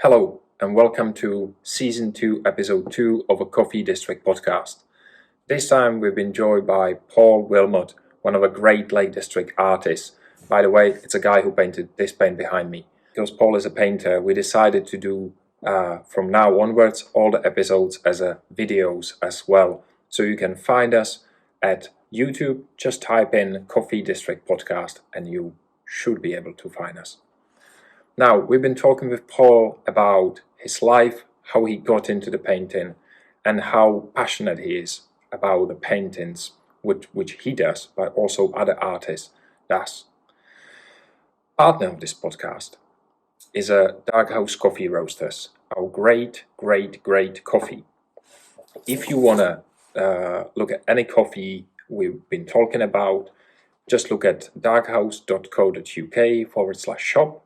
Hello, and welcome to Season 2, Episode 2 of a Coffee District podcast. This time we've been joined by Paul Wilmott, one of the great Lake District artists. By the way, it's a guy who painted this paint behind me. Because Paul is a painter, we decided to do, from now onwards, all the episodes as videos as well. So you can find us at YouTube, just type in Coffee District Podcast and you should be able to find us. Now, we've been talking with Paul about his life, how he got into the painting, and how passionate he is about the paintings, which he does, but also other artists does. Partner of this podcast is a Dark House Coffee Roasters, our great coffee. If you want to look at any coffee we've been talking about, just look at darkhouse.co.uk/shop.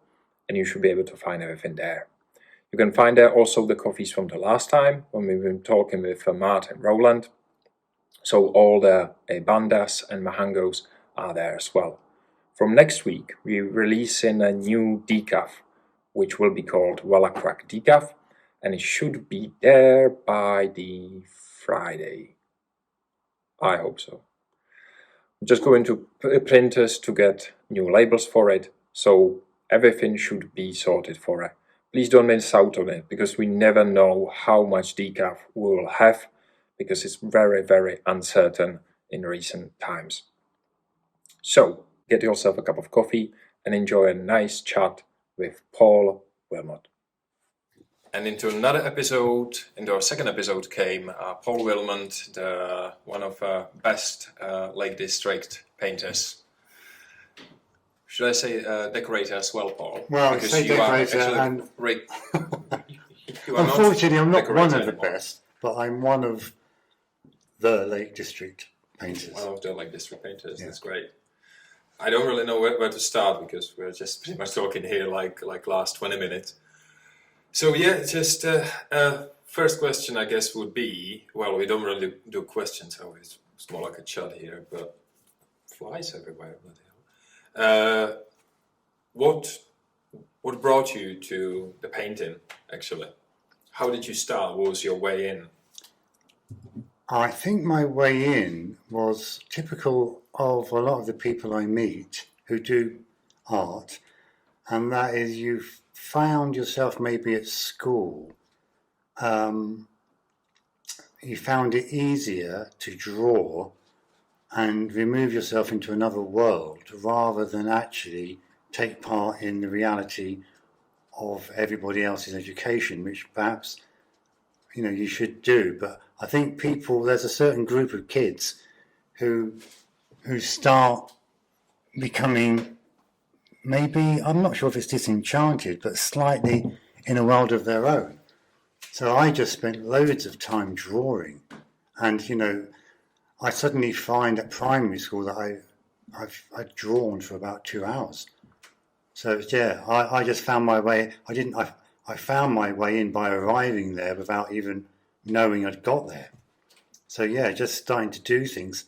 And you should be able to find everything there. You can find there also the coffees from the last time when we've been talking with Martin and Roland. So all the bandas and mahangos are there as well. From next week, we're releasing a new decaf, which will be called Walla Crack Decaf, and it should be there by the Friday. I hope so. I'm just going to printers to get new labels for it, so everything should be sorted for it. Please don't miss out on it, because we never know how much decaf we will have, because it's very uncertain in recent times. So, get yourself a cup of coffee and enjoy a nice chat with Paul Wilmott. And into another episode, into our second episode came Paul Wilmott, one of the best Lake District painters. Should I say decorator as well, Paul? Well, because I say decorator and... Unfortunately, I'm not one of the best, but I'm one of the Lake District painters. One of the Lake District painters, yeah. That's great. I don't really know where to start, because we're just pretty much talking here like last 20 minutes. So yeah, just first question I guess would be, well, we don't really do questions, so it's more like a chat here, but flies everywhere. What brought you to the painting, actually? How did you start? What was your way in? I think my way in was typical of a lot of the people I meet who do art, and that is you found yourself maybe at school. You found it easier to draw and remove yourself into another world rather than actually take part in the reality of everybody else's education, which perhaps, you should do. But I think there's a certain group of kids who start becoming, maybe, I'm not sure if it's disenchanted, but slightly in a world of their own. So I just spent loads of time drawing, and, I suddenly find at primary school that I'd drawn for about 2 hours. So yeah, I just found my way. I found my way in by arriving there without even knowing I'd got there. So yeah, just starting to do things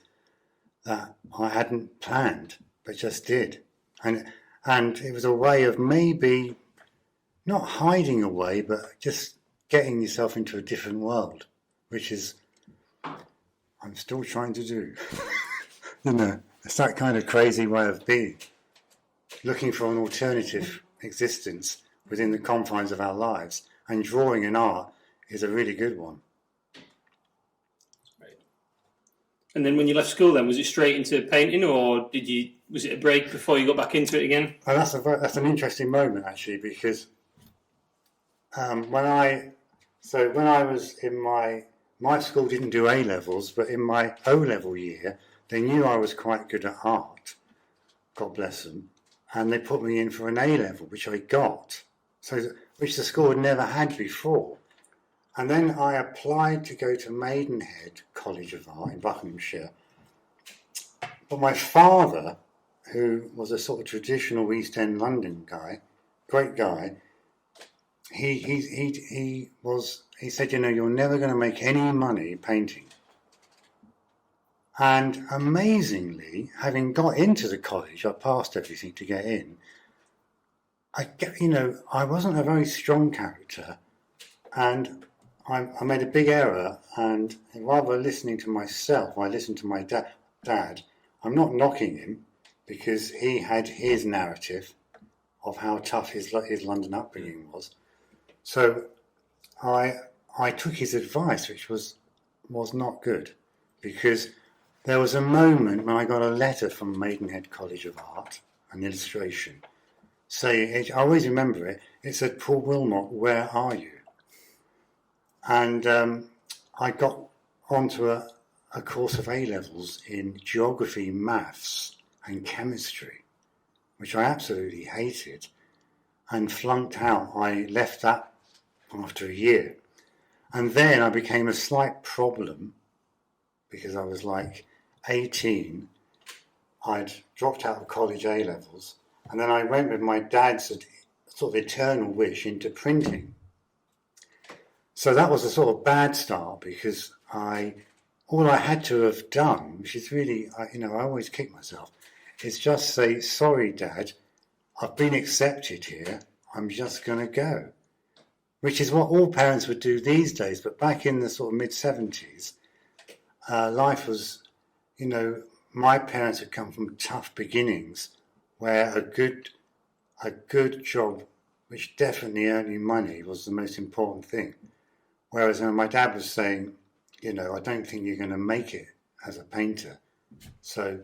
that I hadn't planned, but just did. And it was a way of maybe not hiding away, but just getting yourself into a different world, which is I'm still trying to do. It's that kind of crazy way of being. Looking for an alternative existence within the confines of our lives. And drawing and art is a really good one. Right. And then when you left school then, was it straight into painting, or was it a break before you got back into it again? Oh, that's an interesting moment, actually, because when I was in my school didn't do A-levels, but in my O-level year, they knew I was quite good at art, God bless them, and they put me in for an A-level, which I got, which the school had never had before. And then I applied to go to Maidenhead College of Art in Buckinghamshire. But my father, who was a sort of traditional East End London guy, great guy, he said, you're never going to make any money painting. And amazingly, having got into the college, I passed everything to get in, I wasn't a very strong character, and I made a big error, and rather listening to myself, I listened to my dad. I'm not knocking him, because he had his narrative of how tough his London upbringing was. So I took his advice, which was not good, because there was a moment when I got a letter from Maidenhead College of Art and Illustration saying, I always remember it, it said, "Paul Wilmott, where are you?" And I got onto a course of A-levels in geography, maths and chemistry, which I absolutely hated, and flunked out. I left that after a year. And then I became a slight problem because I was like 18. I'd dropped out of college A-levels, and then I went with my dad's sort of eternal wish into printing. So that was a sort of bad start, because all I had to have done, which is really, I always kick myself, is just say, "Sorry, Dad, I've been accepted here, I'm just going to go." Which is what all parents would do these days, but back in the sort of mid-70s, life was, my parents had come from tough beginnings, where a good job, which definitely earning money, was the most important thing. Whereas my dad was saying, I don't think you're going to make it as a painter. So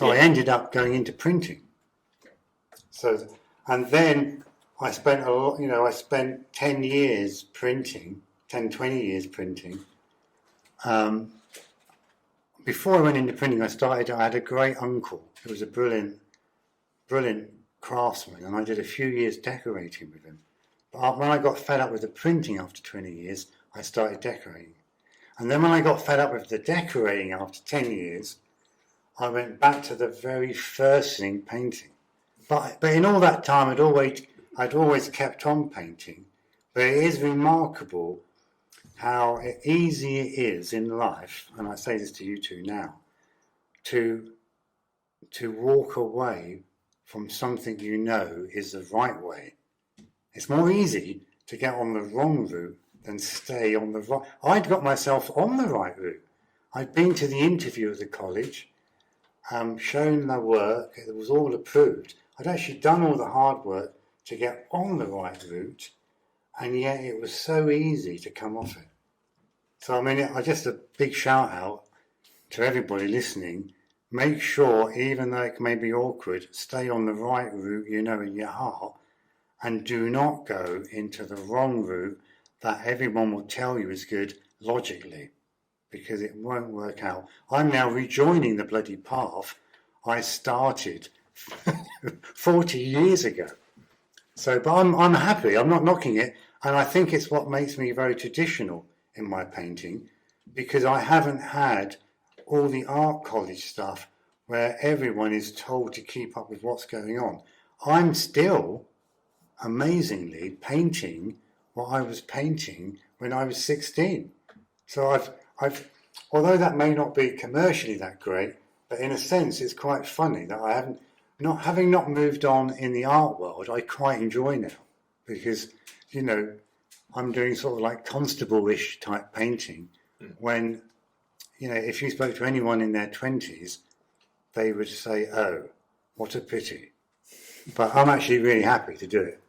I ended up going into printing. So, and then I spent I spent 10 years printing, 10, 20 years printing. Before I went into printing, I had a great uncle who was a brilliant craftsman, and I did a few years decorating with him. But when I got fed up with the printing after 20 years, I started decorating. And then when I got fed up with the decorating after 10 years, I went back to the very first thing, painting. But in all that time, I'd always kept on painting. But it is remarkable how easy it is in life, and I say this to you two now, to walk away from something you know is the right way. It's more easy to get on the wrong route than stay on the right. I'd got myself on the right route. I'd been to the interview at the college, shown my work, it was all approved. I'd actually done all the hard work to get on the right route, and yet it was so easy to come off it. So, I just a big shout out to everybody listening. Make sure, even though it may be awkward, stay on the right route in your heart, and do not go into the wrong route that everyone will tell you is good logically, because it won't work out. I'm now rejoining the bloody path I started 40 years ago. So, but I'm happy, I'm not knocking it, and I think it's what makes me very traditional in my painting, because I haven't had all the art college stuff where everyone is told to keep up with what's going on. I'm still, amazingly, painting what I was painting when I was 16. So I've although that may not be commercially that great, but in a sense it's quite funny that I haven't, having not moved on in the art world, I quite enjoy now, because, I'm doing sort of like constable-ish type painting, when, if you spoke to anyone in their 20s, they would say, "Oh, what a pity." But I'm actually really happy to do it.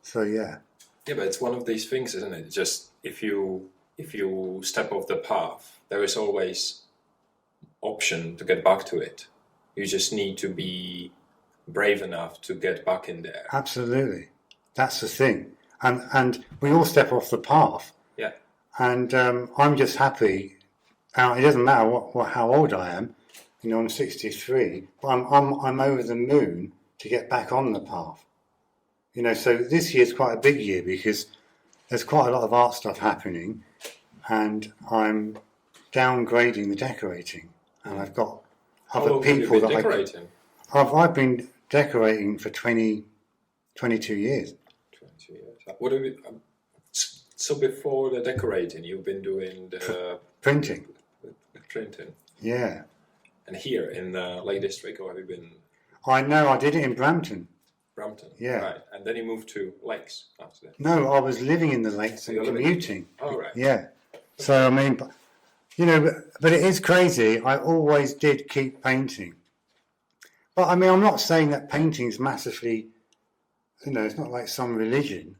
So, yeah. Yeah, but it's one of these things, isn't it? Just if you step off the path, there is always option to get back to it. You just need to be brave enough to get back in there. Absolutely. That's the thing. And we all step off the path. Yeah. And I'm just happy. It doesn't matter how old I am. I'm 63, but I'm over the moon to get back on the path. So this year's quite a big year, because there's quite a lot of art stuff happening, and I'm downgrading the decorating, and I've got other people that decorating? I've been decorating for 22 years. 22 years. What have you? So before the decorating, you've been doing the printing. Printing. Yeah. And here in the Lake District, or have you been? I know. I did it in Brampton. Brampton. Yeah. Right. And then you moved to Lakes after that. No, I was living in the Lakes So and you're living- commuting. Oh, right. Yeah. So, I mean, but it is crazy. I always did keep painting. But, I mean, I'm not saying that painting's massively, it's not like some religion.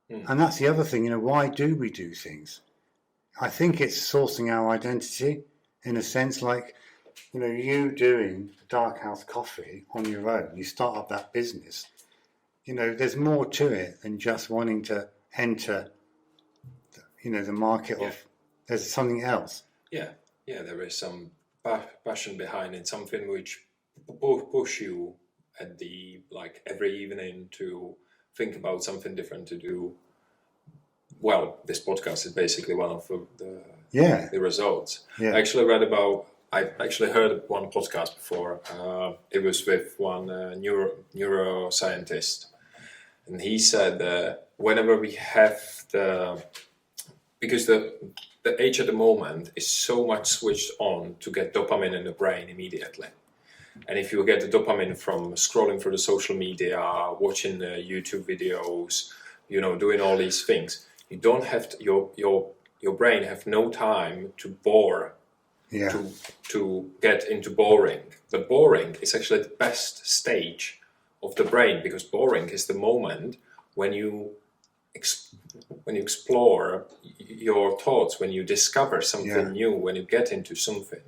And that's the other thing, why do we do things? I think it's sourcing our identity in a sense, like, you doing Dark House Coffee on your own, you start up that business, there's more to it than just wanting to enter, the market of, there's something else. Yeah, there is some passion behind it, something which push you at every evening to think about something different to do. Well, this podcast is basically one of the results. Yeah. I actually heard one podcast before. It was with one neuroscientist, and he said that whenever we have because the age at the moment is so much switched on to get dopamine in the brain immediately. And if you get the dopamine from scrolling through the social media, watching the YouTube videos, doing all these things, you don't have to, your brain have no time to bore, to get into boring. But boring is actually the best stage of the brain, because boring is the moment when you explore your thoughts, when you discover something new, when you get into something.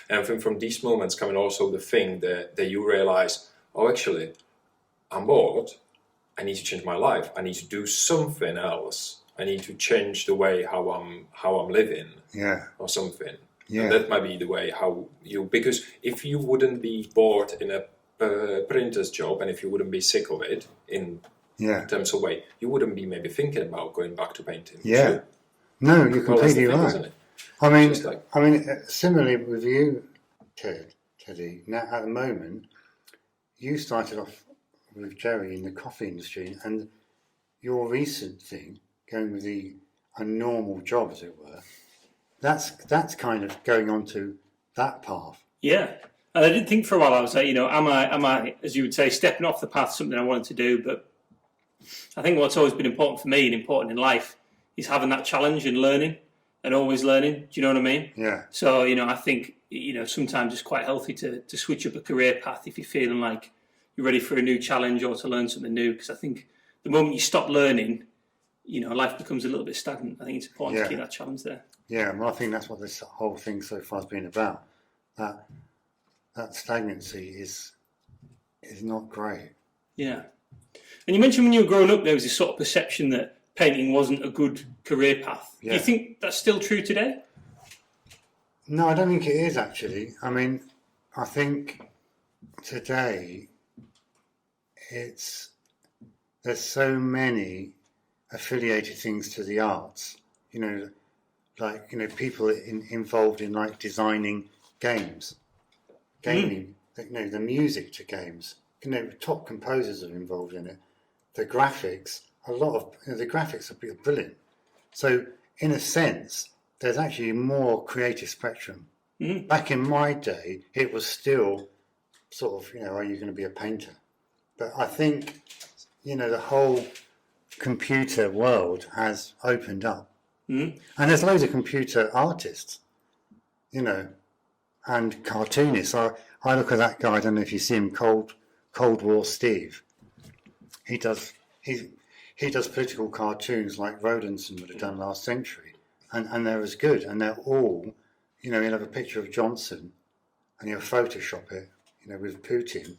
And I think from these moments coming also the thing that you realize, oh, actually, I'm bored. I need to change my life. I need to do something else. I need to change the way how I'm living, or something. Yeah. And that might be the way because if you wouldn't be bored in a printer's job, and if you wouldn't be sick of it in terms of way, you wouldn't be maybe thinking about going back to painting. Yeah. No, you're completely right. Isn't it? I mean, similarly with you, Teddy. Now, at the moment, you started off with Jerry in the coffee industry, and your recent thing, going with a normal job, as it were, that's kind of going on to that path. Yeah. And I did think for a while, I was like, am I, as you would say, stepping off the path, something I wanted to do? But I think what's always been important for me and important in life is having that challenge and learning and always learning. Do you know what I mean? Yeah. So, I think, sometimes it's quite healthy to switch up a career path if you're feeling like you're ready for a new challenge or to learn something new. Because I think the moment you stop learning, life becomes a little bit stagnant. I think it's important to keep that challenge there. Yeah, well, I think that's what this whole thing so far has been about. That stagnancy is not great. Yeah. And you mentioned when you were growing up, there was this sort of perception that painting wasn't a good career path. Yeah. Do you think that's still true today? No, I don't think it is, actually. I mean, I think today there's so many affiliated things to the arts, people involved in like designing games, gaming, the music to games, top composers are involved in it. The graphics, the graphics are brilliant. So in a sense, there's actually more creative spectrum. Mm. Back in my day, it was still sort of, are you going to be a painter? But I think, the whole computer world has opened up. Mm. And there's loads of computer artists, and cartoonists. I look at that guy, I don't know if you see him, Cold War Steve. He does political cartoons like Rodinson would have done last century. And they're as good. And they're all, you'll have a picture of Johnson and you'll Photoshop it, with Putin.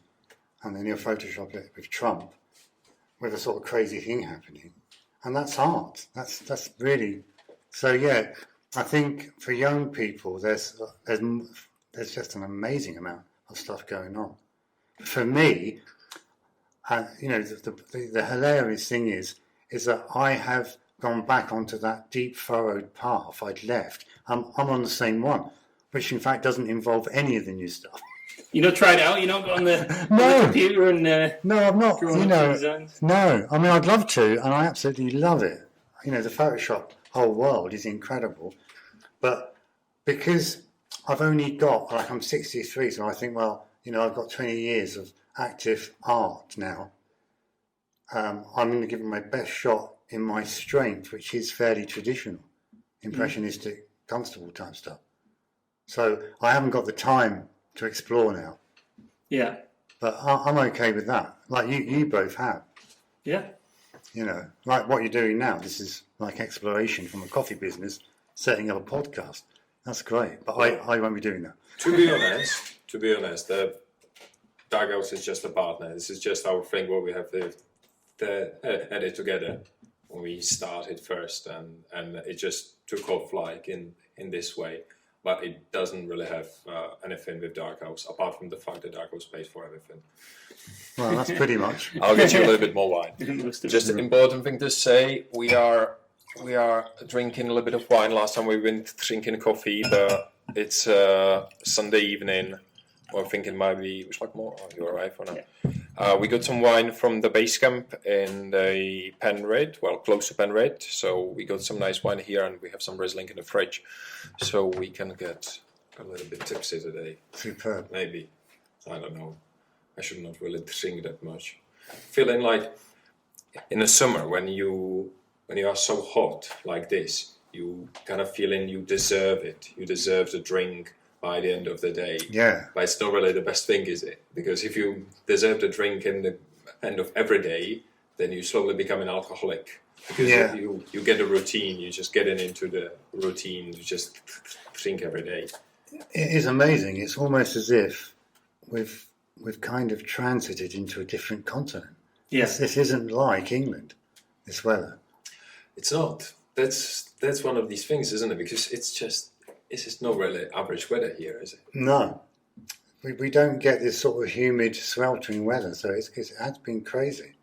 And then you'll Photoshop it with Trump, with a sort of crazy thing happening. And that's art. That's really... So, yeah, I think for young people, there's just an amazing amount of stuff going on. For me, the hilarious thing is that I have gone back onto that deep furrowed path I'd left. I'm on the same one, which in fact doesn't involve any of the new stuff. You not tried it out? You're not got on the computer and no, I'm not. No. I mean, I'd love to, and I absolutely love it. The Photoshop whole world is incredible, but because I've only got I'm 63, so I think, I've got 20 years of active art now. I'm going to give it my best shot in my strength, which is fairly traditional, impressionistic, Dunstable type stuff. So I haven't got the time to explore now. Yeah. But I'm okay with that. Like you both have. Yeah. You know, like what you're doing now. This is like exploration from a coffee business, setting up a podcast. That's great. But I won't be doing that. To be honest, the Dugouts is just a partner. This is just our thing where we have had it together when we started first, and it just took off like in this way. But it doesn't really have anything with Dark House, apart from the fact that Dark House pays for everything. Well, that's pretty much. I'll get you a little bit more wine. Just an important thing to say, we are drinking a little bit of wine. Last time we went drinking coffee, but it's Sunday evening. I think it might be, which like more, you're right for now. Yeah. We got some wine from the base camp in the Penrith, well, close to Penrith. So we got some nice wine here, and we have some Riesling in the fridge. So we can get a little bit tipsy today. Superb. Maybe. I don't know. I should not really drink that much. Feeling like in the summer when you are so hot like this, you kind of feeling you deserve it. You deserve the drink by the end of the day. Yeah. But it's not really the best thing, is it? Because if you deserve the drink in the end of every day, then you slowly become an alcoholic. Because you get a routine, you just getting into the routine, you just drink every day. It is amazing. It's almost as if we've kind of transited into a different continent. Yes. This isn't like England, this weather. It's not. That's one of these things, isn't it? Because it's just not really average weather here, is it? No. We don't get this sort of humid, sweltering weather, so it has been crazy.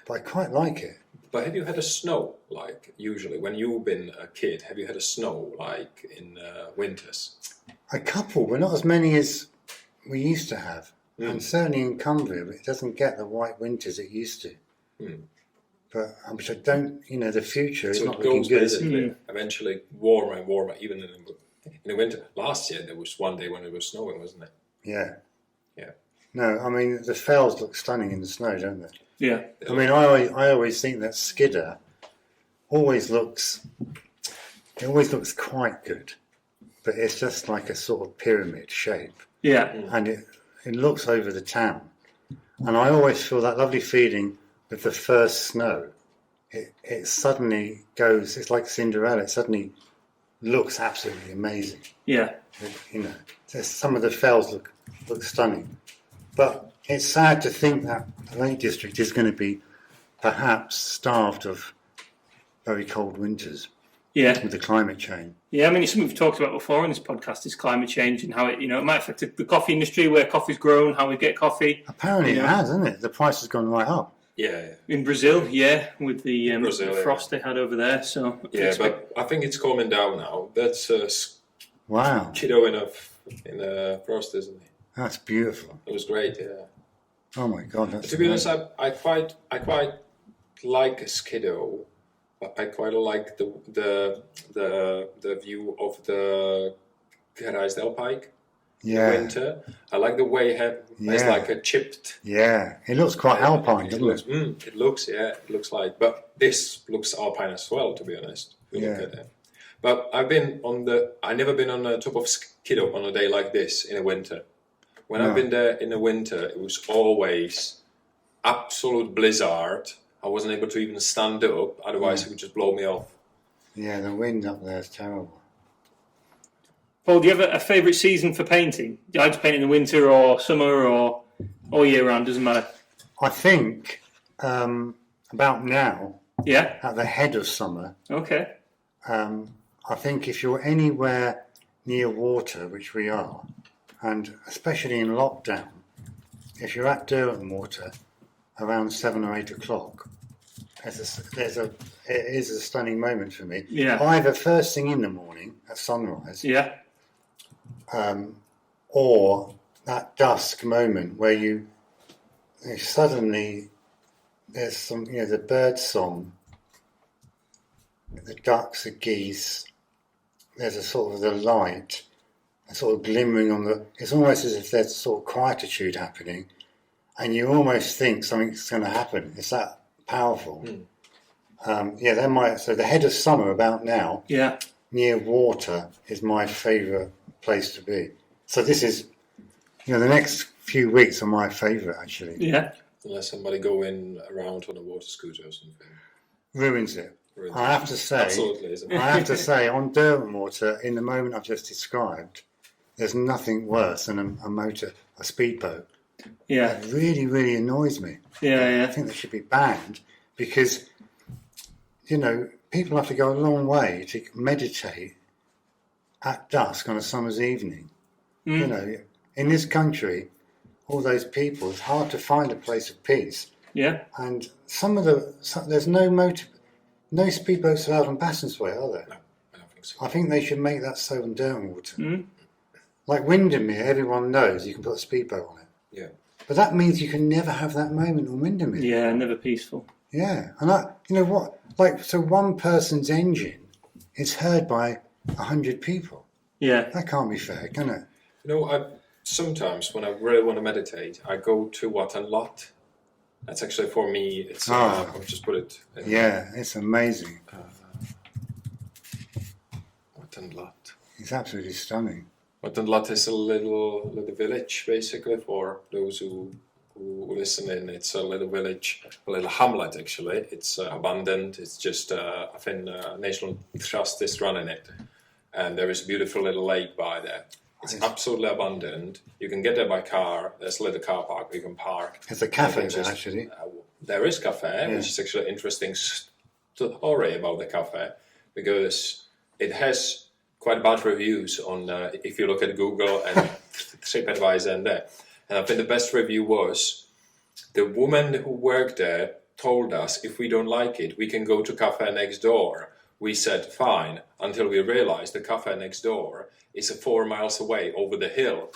But I quite like it. But have you had a snow, like, usually, when you've been a kid, have you had a snow, like, in winters? A couple, but not as many as we used to have. And certainly in Cumbria, it doesn't get the white winters it used to. But which I don't, the future is not looking good. Eventually warmer and warmer, even in the winter. Last year, there was one day when it was snowing, wasn't it? Yeah. Yeah. No, I mean, the fells look stunning in the snow, don't they? Yeah. I mean, I always think that Skidder always looks quite good, but it's just like a sort of pyramid shape. Yeah. And it looks over the town. And I always feel that lovely feeling with the first snow. It suddenly goes, it's like Cinderella, it suddenly looks absolutely amazing. Yeah. Some of the fells look stunning. But it's sad to think that the Lake District is going to be perhaps starved of very cold winters. Yeah. With the climate change. Yeah, I mean, it's something we've talked about before in this podcast, is climate change and how it might affect the coffee industry, where coffee's grown, how we get coffee. Apparently it has, hasn't it? The price has gone right up. Yeah. In Brazil, with the frost they had over there. So but I think it's calming down now. That's wow. Kiddo in a frost, isn't it? That's beautiful. It was great, yeah. Oh my God, that's to be honest, I quite like Skiddo, but I quite like the view of the Gerijsdel Pike. Yeah. In winter. I like the way it's like a chipped. Yeah, it looks quite alpine, doesn't it? It looks like, but this looks alpine as well, to be honest. Look at it. But I've never been on the top of Skiddo on a day like this in the winter. When I've been there in the winter, it was always absolute blizzard. I wasn't able to even stand up, otherwise it would just blow me off. Yeah, the wind up there is terrible. Paul, do you have a favourite season for painting? Do you like to paint in the winter or summer or all year round? Doesn't matter. I think about now, at the head of summer, okay. I think if you're anywhere near water, which we are, and especially in lockdown, if you're at Derwent Water around 7 or 8 o'clock, it is a stunning moment for me. Yeah. Either first thing in the morning at sunrise, or that dusk moment where you suddenly there's some, the bird song, the ducks, the geese. There's a sort of the light, a sort of glimmering on the. It's almost as if there's sort of quietude happening, and you almost think something's going to happen. It's that powerful. They're so the head of summer about now, near water, is my favourite place to be. So this is, the next few weeks are my favourite, actually. Yeah. Unless somebody going around on a water scooter or something. Ruins it. I have to say, absolutely, isn't it? I have to say, on Derwentwater, in the moment I've just described, there's nothing worse than a speedboat. Yeah. That really, really annoys me. Yeah. I think they should be banned because, people have to go a long way to meditate at dusk on a summer's evening. In this country, all those people, it's hard to find a place of peace. Yeah. And there's no speedboats allowed on Basson's Way, are there? No, I don't think so. I think they should make that so on Derwentwater. Like Windermere, everyone knows you can put a speedboat on it. Yeah. But that means you can never have that moment on Windermere. Yeah, never peaceful. Yeah, and so one person's engine is heard by 100 people. Yeah. That can't be fair, can it? Sometimes when I really want to meditate, I go to Wat and Lot. That's actually for me. It's I'll just put it. It's amazing. Wat and Lot. It's absolutely stunning. Wat and Lot is a little village, basically, for those who listen in. It's a little village, a little hamlet, actually. It's abandoned. It's just, I think, National Trust is running it. And there is a beautiful little lake by there. It's absolutely abandoned. You can get there by car. There's a little car park where you can park. There's a cafe there, actually. There is cafe, which is actually an interesting story about the cafe, because it has quite bad reviews on, if you look at Google and TripAdvisor and there. And I think the best review was, the woman who worked there told us if we don't like it, we can go to cafe next door. We said fine, until we realized the cafe next door is 4 miles away over the hill.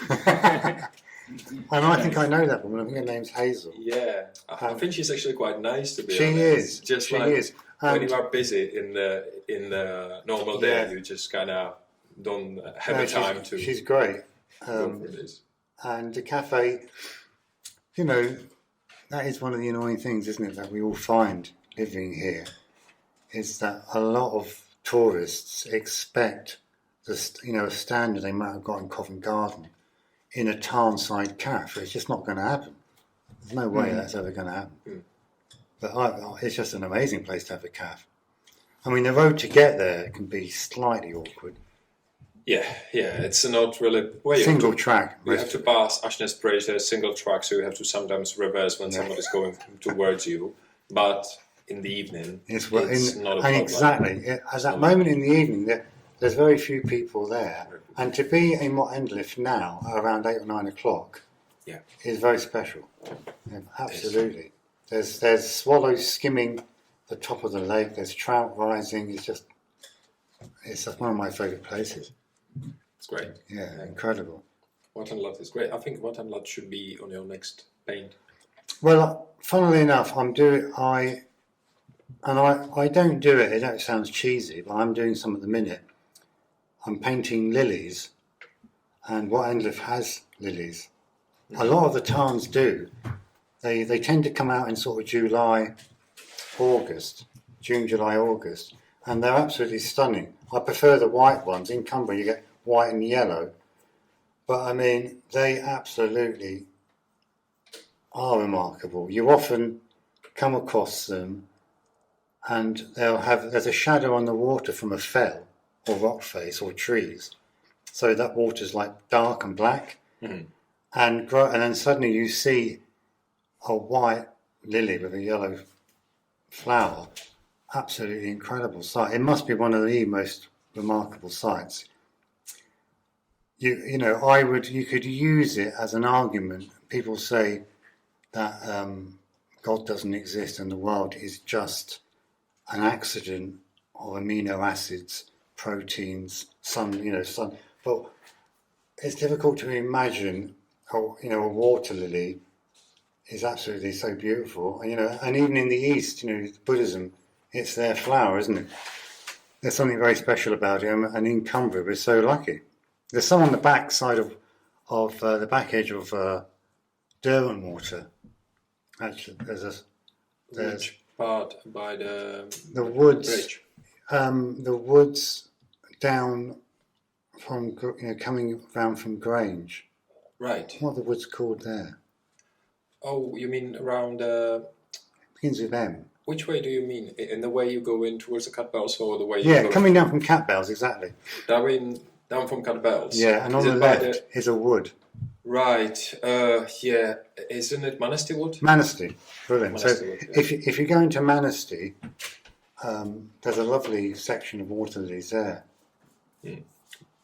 And I think I know that woman. I think her name's Hazel. Yeah, I think she's actually quite nice, to be she honest. Is. She is. When you are busy in the normal day, you just kind of don't have the time to. She's great. Go for this. And the cafe, that is one of the annoying things, isn't it, that we all find living here, is that a lot of tourists expect a standard they might have got in Covent Garden in a Tarnside cafe. It's just not going to happen. There's no way that's ever going to happen. But it's just an amazing place to have a cafe. I mean, the road to get there can be slightly awkward. Yeah, it's not really... Single track. You have to pass Ashness Bridge, there's a single track, so you have to sometimes reverse when somebody's going towards you. But in the evening, it's not a problem. Exactly. At that moment in the evening, there's very few people there. And to be in Motendliff now, around 8 or 9 o'clock, is very special. Yeah, absolutely. There's swallows skimming the top of the lake, there's trout rising. It's just one of my favourite places. It's great. Yeah, incredible. Wat and Lot is great. I think Wat and Lot should be on your next paint. Well, funnily enough, I don't do it. It sounds cheesy, but I'm doing some at the minute. I'm painting lilies, and Motendliff has lilies. A lot of the tarns do. They tend to come out in sort of June, July, August, and they're absolutely stunning. I prefer the white ones. In Cumbria, you get white and yellow, but I mean, they absolutely are remarkable. You often come across them, and there's a shadow on the water from a fell or rock face or trees, so that water's like dark and black, and then suddenly you see a white lily with a yellow flower. Absolutely incredible sight. It must be one of the most remarkable sights. You could use it as an argument. People say that God doesn't exist and the world is just an accident of amino acids, proteins, sun. But it's difficult to imagine how, a water lily is absolutely so beautiful. And even in the East, Buddhism, it's their flower, isn't it? There's something very special about it, and in Cumbria we're so lucky. There's some on the back side of the back edge of Derwentwater. Actually, there's part by the woods, bridge? the woods down from coming down from Grange. Right. What are the woods called there? Oh, you mean around? Begins with M. Which way do you mean? In the way you go in towards the Cat Bells, or the way? Yeah, you go coming down from Cat Bells, exactly. down from Cat Bells. Yeah, and on the left is a wood. Right. Yeah. Isn't it Manistee Wood? Manistee. Brilliant. Manistee So Wood, yeah. if you go into Manistee, there's a lovely section of water lilies there.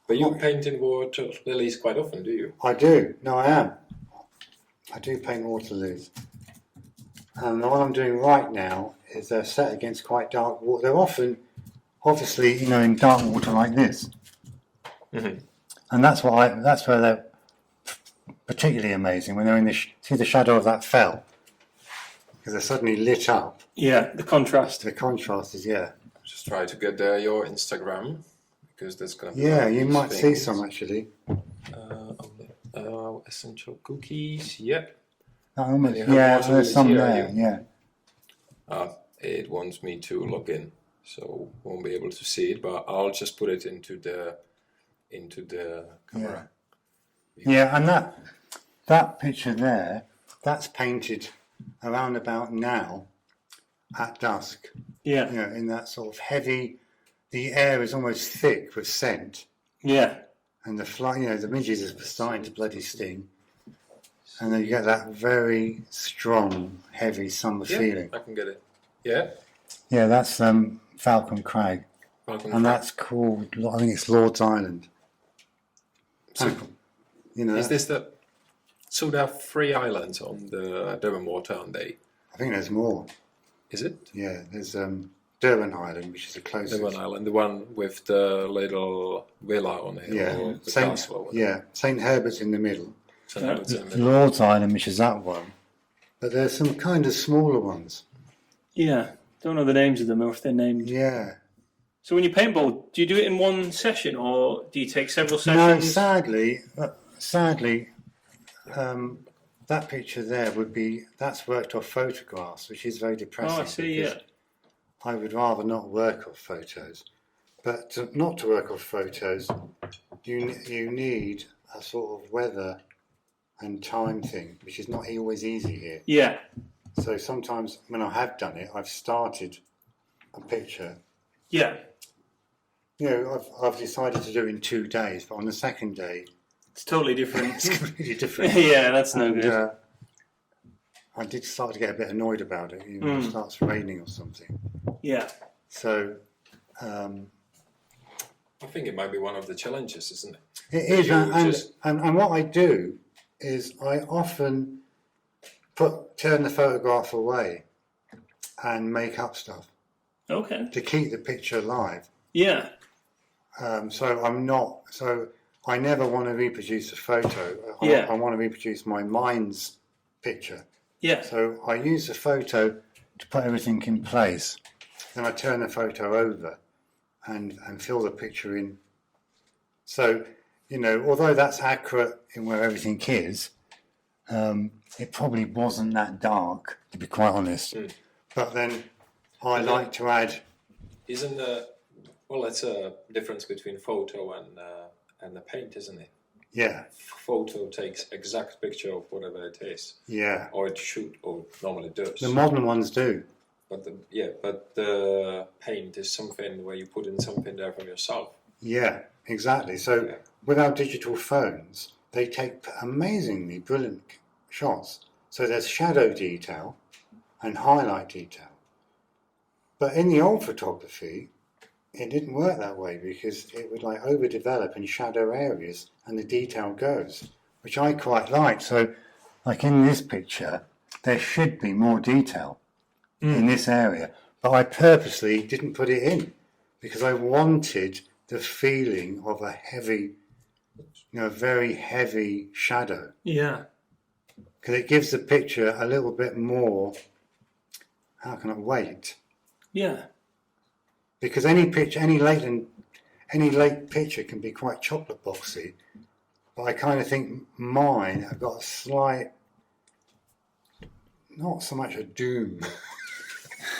But you paint in water lilies quite often, do you? I do. No, I am. I do paint water lilies. And what I'm doing right now is they're set against quite dark water. They're often, obviously, in dark water like this. Mm-hmm. And that's where they're particularly amazing, when they're in see the shadow of that fell, because they're suddenly lit up. Yeah, the contrast. The contrast is, yeah. Just try to get your Instagram, because there's going to be. Yeah, you might see some actually. Essential cookies. Yep. Yeah, there's some there. Yeah. It wants me to log in, so won't be able to see it. But I'll just put it into the camera. Yeah, and that picture there, that's painted around about now at dusk. Yeah. In that sort of heavy, the air is almost thick with scent. Yeah. And the midges are starting to bloody sting. And then you get that very strong, heavy summer feeling. I can get it. Yeah? Yeah, that's Falcon Crag. That's called, I think it's Lord's Island. So, is this so there are 3 islands on the Durban water, aren't they? I think there's more. Is it? Yeah, there's Durban Island, which is the closest. Durban Island, the one with the little villa on the hill, or the castle. Yeah, St. Herbert's in the middle. The Lord's Island, which is that one. But there's some kind of smaller ones. Yeah, don't know the names of them or if they're named. Yeah. So when you paintball, do you do it in one session or do you take several sessions? No, sadly, that picture there that's worked off photographs, which is very depressing. Oh, I see, yeah. I would rather not work off photos. But not to work off photos, you need a sort of weather and time thing, which is not always easy here. Yeah. So sometimes when I have done it, I've started a picture. Yeah. I've decided to do it in 2 days, but on the second day, it's totally different. It's completely different. Yeah, that's no good. I did start to get a bit annoyed about it. It starts raining or something. Yeah. So, I think it might be one of the challenges, isn't it? It is, and what I do is I often turn the photograph away and make up stuff. Okay. To keep the picture alive. Yeah. So I never want to reproduce a photo. I want to reproduce my mind's picture. Yeah. So I use the photo to put everything in place. Then I turn the photo over and fill the picture in. So, although that's accurate in where everything is, it probably wasn't that dark, to be quite honest. But then I like to add... Isn't it's a difference between photo and the paint, isn't it? Yeah. Photo takes exact picture of whatever it is. Yeah. Or it should, or normally does. The modern ones do. But the paint is something where you put in something there from yourself. Yeah, exactly. So with our digital phones, they take amazingly brilliant shots. So there's shadow detail and highlight detail. But in the old photography, it didn't work that way because it would overdevelop in shadow areas and the detail goes, which I quite like. So like in this picture, there should be more detail in this area, but I purposely didn't put it in because I wanted the feeling of a heavy, very heavy shadow. Yeah. Because it gives the picture a little bit more, weight. Yeah. Because any late picture can be quite chocolate boxy, but I kind of think mine have got a slight, not so much a doom,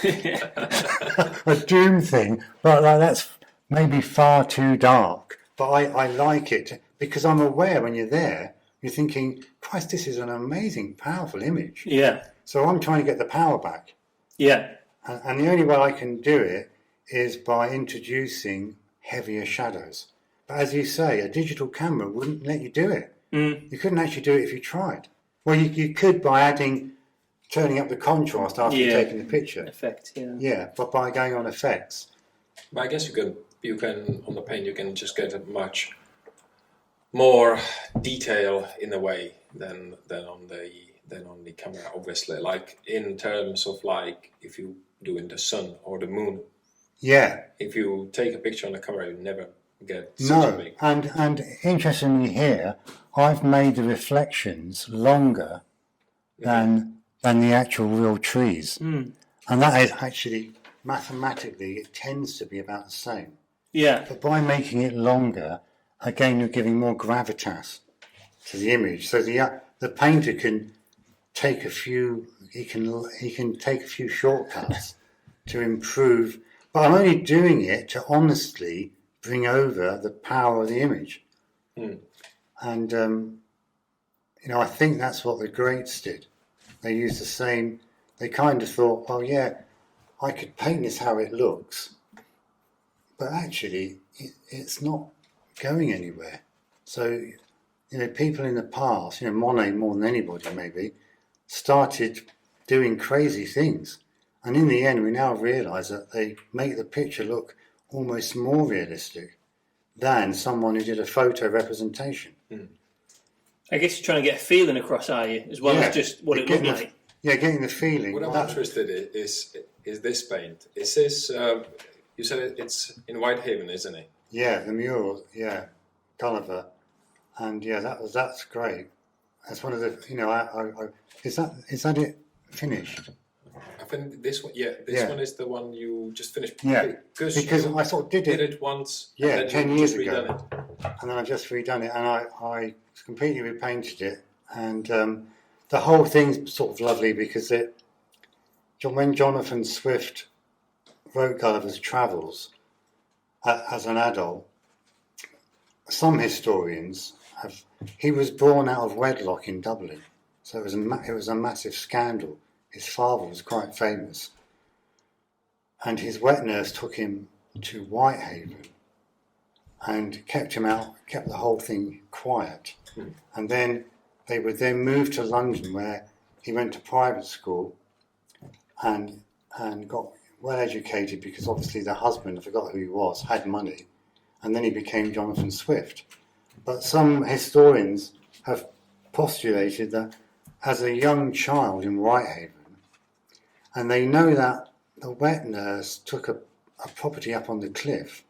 a doom thing, but like that's maybe far too dark. But I like it because I'm aware when you're there, you're thinking, Christ, this is an amazing, powerful image. Yeah. So I'm trying to get the power back. Yeah. And the only way I can do it is by introducing heavier shadows. But as you say, a digital camera wouldn't let you do it. You couldn't actually do it if you tried. Well, you could by turning up the contrast after you've taken the picture. Effect, yeah. Yeah, but by going on effects. But I guess you can on the paint you can just get a much more detail in a way than on the camera, obviously. Like in terms of like if you do in the sun or the moon. Yeah. If you take a picture on the camera, you never get such a big. And interestingly here, I've made the reflections longer than the actual real trees. And that is actually, mathematically, it tends to be about the same. Yeah. But by making it longer, again, you're giving more gravitas to the image. So the painter can take a few, he can take a few shortcuts to improve. But I'm only doing it to honestly bring over the power of the image. And, I think that's what the greats did. They used the same, they kind of thought, well, yeah, I could paint this how it looks, but actually it's not going anywhere. So, people in the past, Monet more than anybody maybe, started doing crazy things. And in the end, we now realise that they make the picture look almost more realistic than someone who did a photo representation. I guess you're trying to get a feeling across, are you, as well as just what it looked like? Getting the feeling. What I'm interested in is this paint. Is this, you said it's in Whitehaven, isn't it? Yeah, the mural, Gulliver. And that's great. That's one of the, is that it finished? I think this one, this one is the one you just finished. Yeah, because I sort of did it once. Yeah, and 10 years ago. It. And then I just redone it, and I completely repainted it. And the whole thing's sort of lovely because when Jonathan Swift wrote Gulliver's Travels as an adult, some historians he was born out of wedlock in Dublin, so it was a massive scandal. His father was quite famous, and his wet nurse took him to Whitehaven and kept the whole thing quiet. And then they would then move to London, where he went to private school and got well educated, because obviously the husband, I forgot who he was, had money, and then he became Jonathan Swift. But some historians have postulated that as a young child in Whitehaven, and they know that the wet nurse took a property up on the cliff,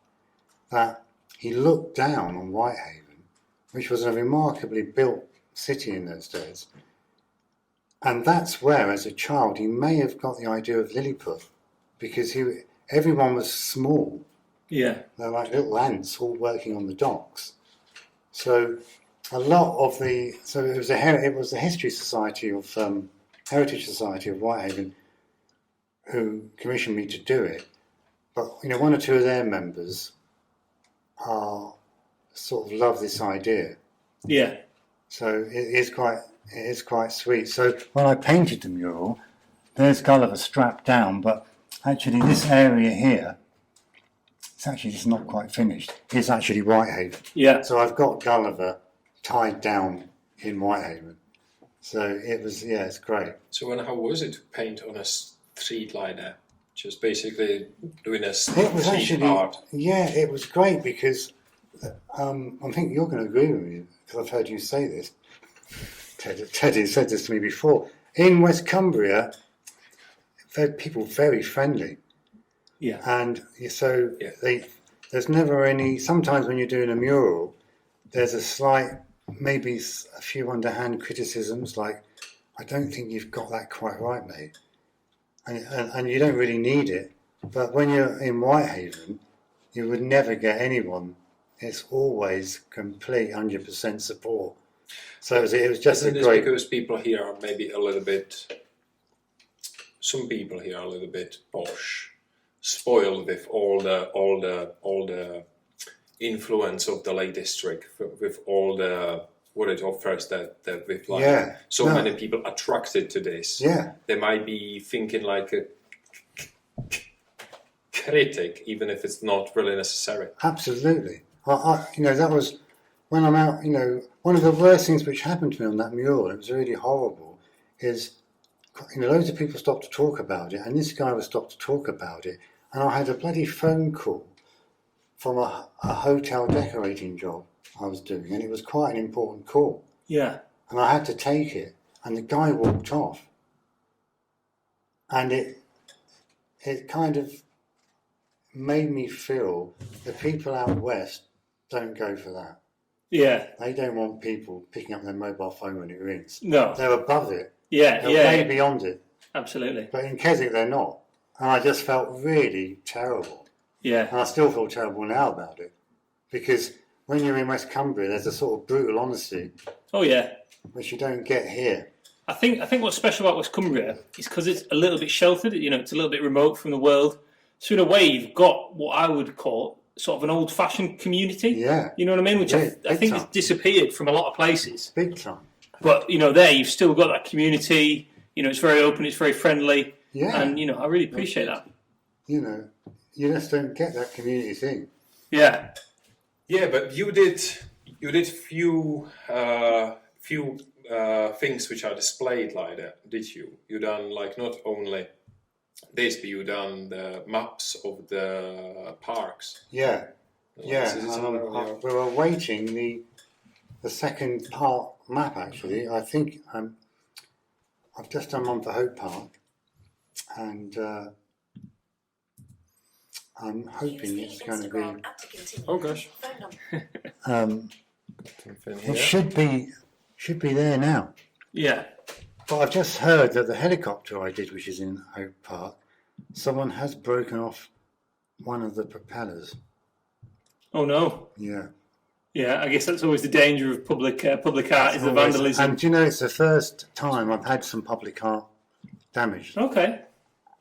that he looked down on Whitehaven, which was a remarkably built city in those days. And that's where, as a child, he may have got the idea of Lilliput, because everyone was small. Yeah. They're like little ants all working on the docks. So a lot of it was the History Society of Heritage Society of Whitehaven who commissioned me to do it. But one or two of their members sort of love this idea. Yeah. So it is quite sweet. So when I painted the mural, there's Gulliver strapped down, but actually this area here, it's actually just not quite finished. It's actually Whitehaven. Yeah. So I've got Gulliver tied down in Whitehaven. So it's great. So how was it to paint on a street like that? Just basically doing a street art. Yeah, it was great because I think you're going to agree with me, because I've heard you say this. Teddy said this to me before. In West Cumbria, people are very friendly. Yeah. And so there's never any. Sometimes when you're doing a mural, there's a slight, maybe a few underhand criticisms, like, I don't think you've got that quite right, mate. And you don't really need it. But when you're in Whitehaven, you would never get anyone. It's always complete 100% support. So it was just a great. Because people here are maybe a little bit some people here are a little bit posh, spoiled with all the influence of the Lake District, with all the what it offers, that with like many people attracted to this. Yeah. They might be thinking like a critic, even if it's not really necessary. Absolutely. That was when I'm out. One of the worst things which happened to me on that mural, it was really horrible, is loads of people stopped to talk about it, and this guy was stopped to talk about it, and I had a bloody phone call from a hotel decorating job I was doing, and it was quite an important call. Yeah. And I had to take it, and the guy walked off, and it kind of made me feel the people out west don't go for that. Yeah. They don't want people picking up their mobile phone when it rings. No. They're above it. Yeah. They're way beyond it. Absolutely. But in Keswick, they're not. And I just felt really terrible. Yeah. And I still feel terrible now about it. Because when you're in West Cumbria, there's a sort of brutal honesty. Oh, yeah. Which you don't get here. I think what's special about West Cumbria is because it's a little bit sheltered, it's a little bit remote from the world. So in a way, you've got what I would call sort of an old-fashioned community. Yeah. You know what I mean? Which Yeah, I think has disappeared from a lot of places. Big time. But, there you've still got that community. It's very open, it's very friendly. Yeah. And, I really appreciate that. You just don't get that community thing. Yeah. Yeah, but you did few things which are displayed like that, did you? You done like not only this, but you done the maps of the parks. Yeah. Like, Yeah. We're awaiting the second park map, actually. I think I've just done one for Hope Park, and I'm hoping it's going to be. Oh gosh. It should be there now. Yeah. But I've just heard that the helicopter I did, which is in Hope Park, someone has broken off one of the propellers. Oh no. Yeah. Yeah, I guess that's always the danger of public art is the vandalism. And it's the first time I've had some public art damaged. Okay.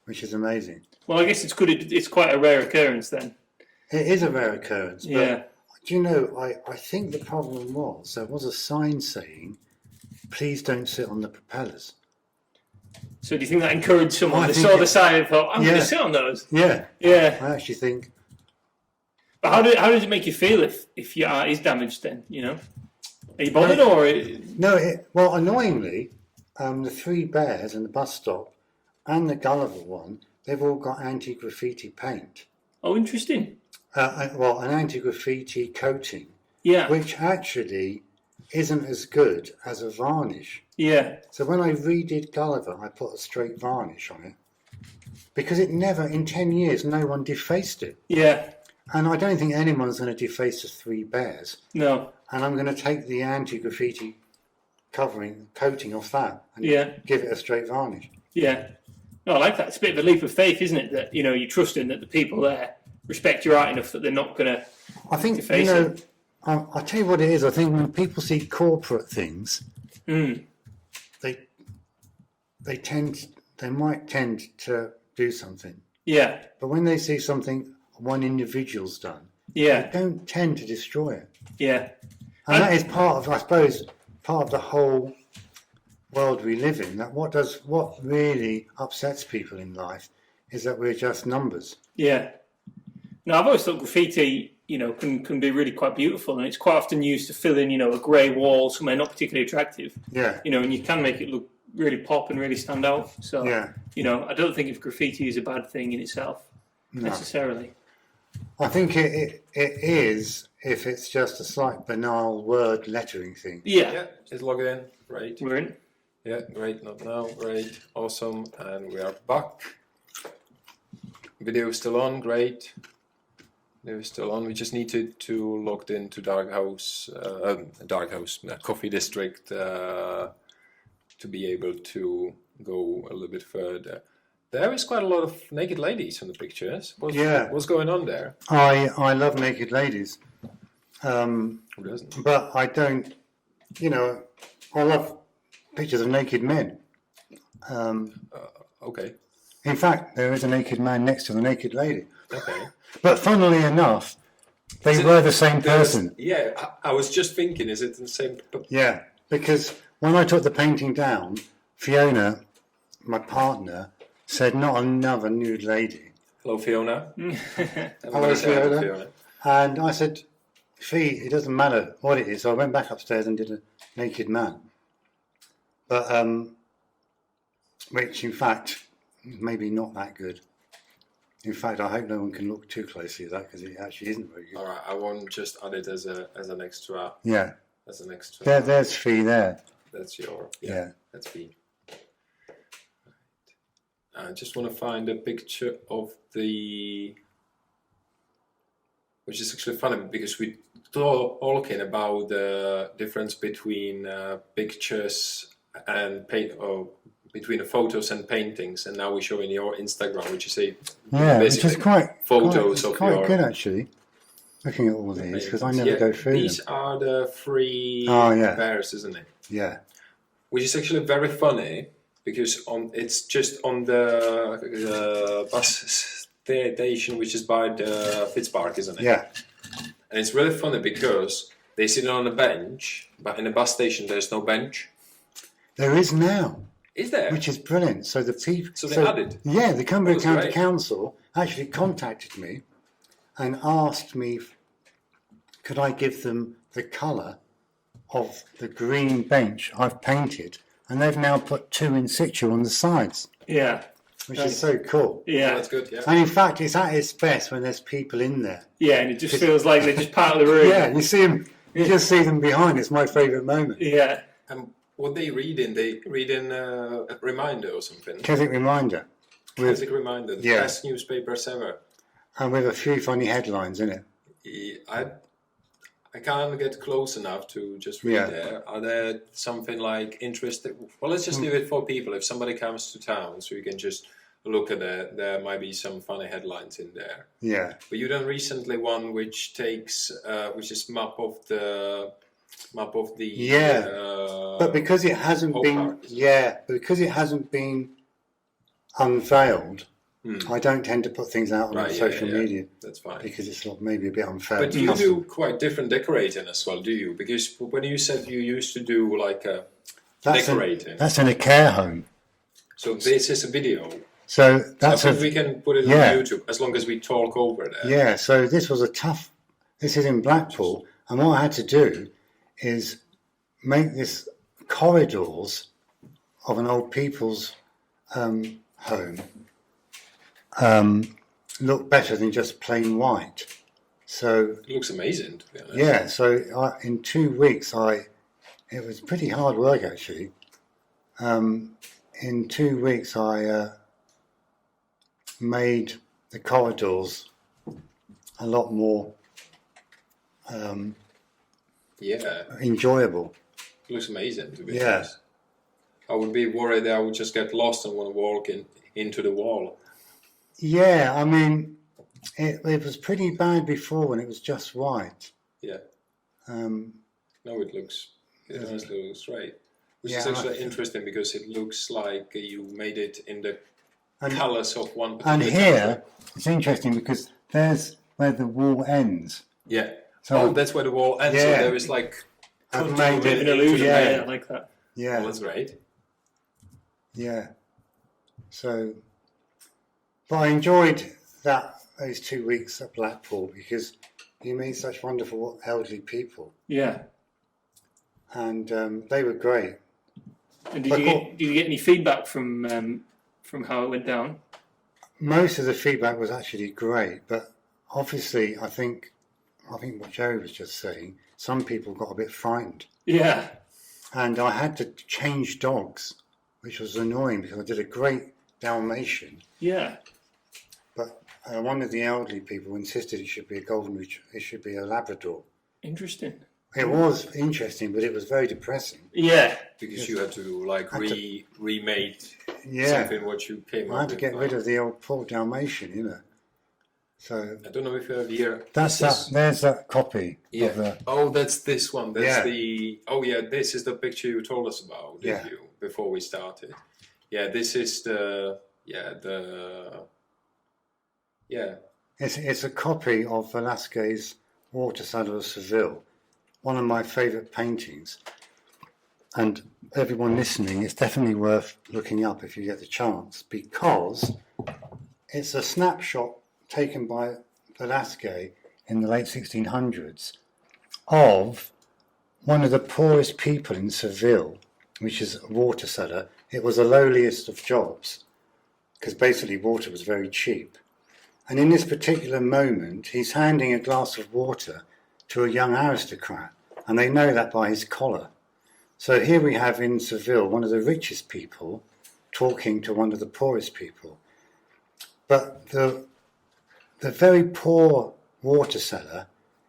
Which is amazing. Well, I guess it's good. It's quite a rare occurrence then. It is a rare occurrence. But Yeah. I think the problem was there was a sign saying, "Please don't sit on the propellers." So do you think that encouraged someone? I They think saw the sign and thought, I'm going Yeah. to sit on those. Yeah. Yeah. I actually think. But how does it make you feel if your art is damaged then, Are you bothered or... No, well, annoyingly, the Three Bears and the bus stop and the Gulliver one, they've all got anti-graffiti paint. Oh, interesting. An anti-graffiti coating, Yeah. which actually isn't as good as a varnish. Yeah. So when I redid Gulliver, I put a straight varnish on it. Because it never, in 10 years, no one defaced it. Yeah. And I don't think anyone's going to deface the Three Bears. No. And I'm going to take the anti-graffiti coating off that and give it a straight varnish. Yeah. No, I like that. It's a bit of a leap of faith, isn't it? That, you're trusting that the people there respect your art enough that they're not going to deface it. I'll tell you what it is. I think when people see corporate things, they might tend to do something. Yeah. But when they see something one individual's done, they don't tend to destroy it. Yeah. And that is part of the whole world we live in. That what really upsets people in life is that we're just numbers. Yeah. No, I've always thought graffiti, can be really quite beautiful, and it's quite often used to fill in, a grey wall somewhere not particularly attractive. Yeah. And you can make it look really pop and really stand out. So, I don't think if graffiti is a bad thing in itself necessarily. I think it is if it's just a slight banal word lettering thing. Yeah. It's logged in. Great. We're in. Yeah, great. Not now. Great. Awesome. And we are back. Video is still on. Great. Video is still on. We just need to log into Coffee District to be able to go a little bit further. There is quite a lot of naked ladies in the pictures. What's going on there? I love naked ladies. Who doesn't? But I don't, I love pictures of naked men. Okay. In fact, there is a naked man next to the naked lady. Okay. But funnily enough, they were the same person. Yeah, I was just thinking, is it the same? Yeah, because when I took the painting down, Fiona, my partner, said, not another nude lady. Hello, Fiona. Hello, Fiona. And I said, Fee, it doesn't matter what it is. So I went back upstairs and did a naked man. But, which in fact, maybe not that good. In fact, I hope no one can look too closely at that because it actually isn't very good. All right, I won't just add it as an extra. Yeah. As an extra. There's Fee there. That's your. Yeah. That's Fee. I just want to find a picture of which is actually funny because we talking about the difference between pictures and between the photos and paintings, and now we're showing your Instagram, which is which is quite quite good actually. Looking at all these because I never go through these them. are the free pairs, isn't it? Yeah. Which is actually very funny because it's just on the bus station, which is by the Fitzpark, isn't it? Yeah. And it's really funny because they sit on a bench, but in the bus station there's no bench. There is now. Is there? Which is brilliant. So the people. So they added. Yeah, the Cumbria County great. Council actually contacted me and asked me, could I give them the colour of the green bench I've painted, and they've now put 2 in situ on the sides. Yeah. Which is so cool. Yeah. That's good, yeah. And in fact, it's at its best when there's people in there. Yeah, and it just feels like they're just part of the room. Yeah, you see them. You just see them behind. It's my favourite moment. Yeah. And what they read in a Reminder or something. Keswick Reminder. Keswick Reminder, the best newspapers ever. And with a few funny headlines in it. I can't get close enough to just read there. Are there something like interesting? Well, let's just leave it for people. If somebody comes to town, so you can just look at it. There might be some funny headlines in there. Yeah. But you done recently one which takes, which is map of the. But because it hasn't been, because it hasn't been unveiled. I don't tend to put things out on social media. That's fine. Because it's maybe a bit unfair. But you do quite different decorating as well, do you? Because when you said you used to do like decorating. That's in a care home. So this is a video. So that's we can put it on YouTube as long as we talk over there. Yeah, so this is in Blackpool. And what I had to do is make this corridors of an old people's home look better than just plain white. So it looks amazing, to be honest. Yeah, so in 2 weeks, it was pretty hard work actually. In 2 weeks, I made the corridors a lot more enjoyable. It looks amazing, to be honest. I would be worried that I would just get lost and want to walk into the wall. Yeah, I mean, it was pretty bad before when it was just white. Yeah. No, it honestly looks great. Which is actually interesting because it looks like you made it in the colours of one particular. And here, it's interesting because there's where the wall ends. Yeah. So that's where the wall ends. So there is like I've made it an illusion. Yeah, I like that. Yeah. Well, that's great. Yeah. So, but I enjoyed those 2 weeks at Blackpool because you meet such wonderful elderly people. Yeah. And they were great. And did you get any feedback from how it went down? Most of the feedback was actually great, but obviously I think what Joe was just saying, some people got a bit frightened. Yeah. And I had to change dogs, which was annoying because I did a great Dalmatian. Yeah. But one of the elderly people insisted it should be a golden retriever. It should be a Labrador. Interesting. It was interesting, but it was very depressing. Yeah. Because you had to remake something what you came up with. I had to get rid of the old poor Dalmatian, So I don't know if you have here. There's that copy. Yeah. That's this one. That's the. Oh yeah, this is the picture you told us about, did you? Before we started. Yeah, this is the It's a copy of Velázquez's Watercolor of Seville, one of my favourite paintings. And everyone listening, it's definitely worth looking up if you get the chance, because it's a snapshot taken by Velázquez in the late 1600s of one of the poorest people in Seville, which is a water seller. It was the lowliest of jobs, because basically water was very cheap. And in this particular moment, he's handing a glass of water to a young aristocrat, and they know that by his collar. So here we have in Seville one of the richest people talking to one of the poorest people. But the very poor water seller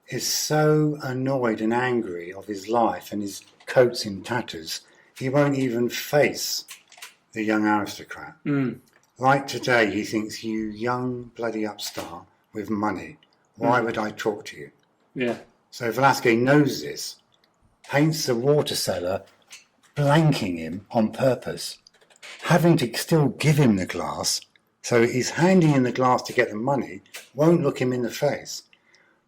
is so annoyed and angry of his life and his coat's in tatters, he won't even face the young aristocrat. Like today, he thinks, you young bloody upstart with money, why would I talk to you? Yeah. So Velázquez knows this, paints the water seller blanking him on purpose, having to still give him the glass. So he's handing him the glass to get the money, won't look him in the face.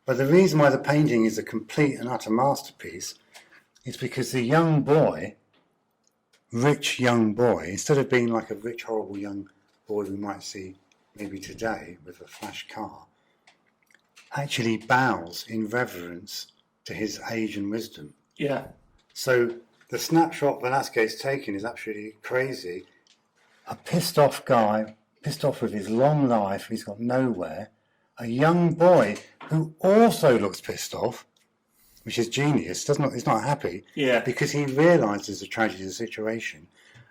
But the reason why the painting is a complete and utter masterpiece is because the young boy, rich young boy, instead of being like a rich, horrible young boy we might see maybe today with a flash car, actually bows in reverence to his age and wisdom. Yeah. So the snapshot Velázquez's taken is absolutely crazy. A pissed off guy, pissed off with his long life, he's got nowhere. A young boy who also looks pissed off, which is genius, he's not happy, because he realises the tragedy of the situation.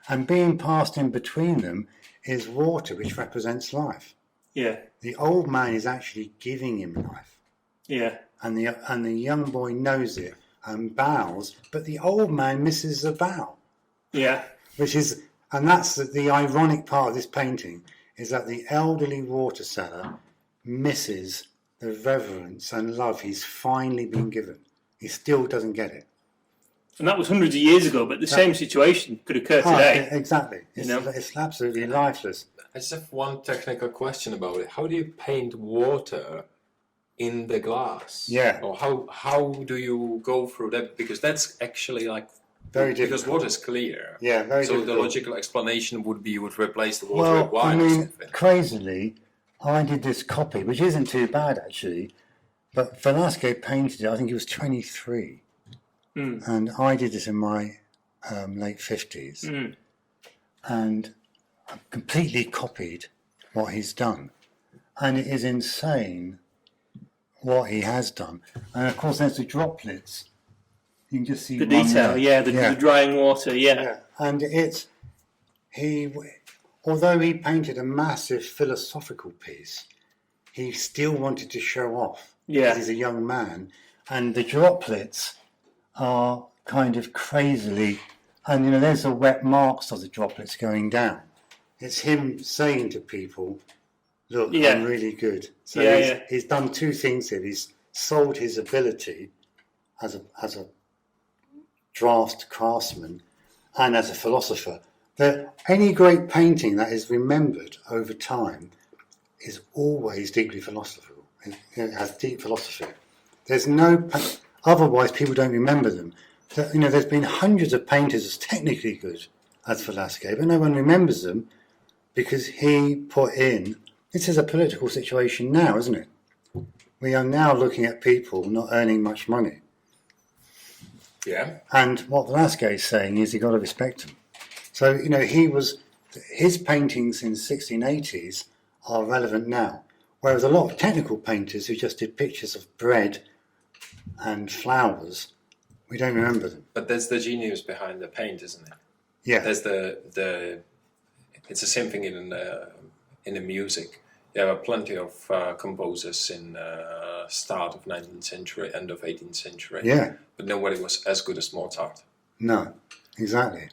And being passed in between them is water, which represents life. Yeah. The old man is actually giving him life. Yeah. And the young boy knows it and bows, but the old man misses the bow. Yeah. And that's the ironic part of this painting, is that the elderly water seller misses the reverence and love he's finally been given. He still doesn't get it. And that was hundreds of years ago, but the same situation could occur today. Exactly. It's absolutely lifeless. I just have one technical question about it. How do you paint water in the glass? Yeah. Or how do you go through that? Because that's actually like very difficult. Because water is clear. Yeah, very so difficult. The logical explanation would be you would replace the water with wine or something. Crazily, I did this copy, which isn't too bad actually, but Velázquez painted it, I think he was 23. And I did this in my late 50s. And I completely copied what he's done. And it is insane what he has done. And of course there's the droplets. You can just see the detail, the drying water, And although he painted a massive philosophical piece, he still wanted to show off. Yeah. He's a young man. And the droplets are kind of crazily, and there's the wet marks of the droplets going down. It's him saying to people, look, I'm really good. So he's done two things here. He's sold his ability as a draft craftsman and as a philosopher. That any great painting that is remembered over time is always deeply philosophical. It has deep philosophy. Otherwise people don't remember them. There's been hundreds of painters as technically good as Velázquez, but no one remembers them because he put in, this is a political situation now, isn't it? We are now looking at people not earning much money. Yeah. And what Velázquez is saying is you've got to respect him. So, his paintings in the 1680s are relevant now, whereas a lot of technical painters who just did pictures of bread and flowers, we don't remember them. But that's the genius behind the paint, isn't it? Yeah. There's it's the same thing in the music. There are plenty of composers in start of 19th century, end of 18th century. Yeah. But nobody was as good as Mozart. No, exactly.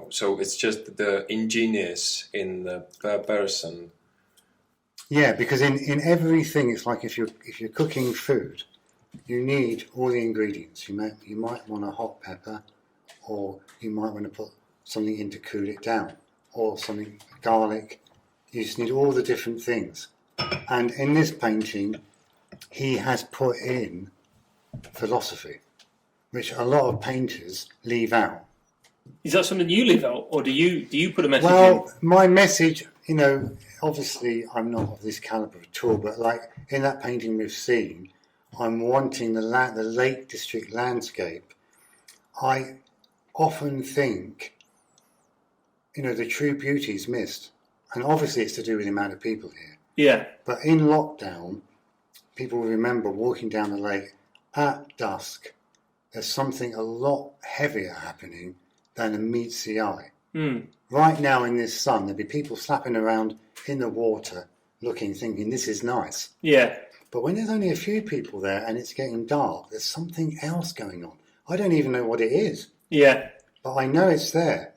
So it's just the ingenious in the person. Yeah, because in everything, it's like if you're cooking food, you need all the ingredients. You might want a hot pepper, or you might want to put something in to cool it down, or something garlic. You just need all the different things. And in this painting, he has put in philosophy, which a lot of painters leave out. Is that something you leave out, or do you put a message in? Well, my message, obviously I'm not of this calibre at all, but like in that painting we've seen, I'm wanting the Lake District landscape. I often think, the true beauty is missed. And obviously it's to do with the amount of people here. Yeah. But in lockdown, people remember walking down the lake at dusk. There's something a lot heavier happening than meets the eye. Right now in this sun, there'd be people slapping around in the water, looking, thinking, this is nice. Yeah. But when there's only a few people there and it's getting dark, there's something else going on. I don't even know what it is. Yeah. But I know it's there.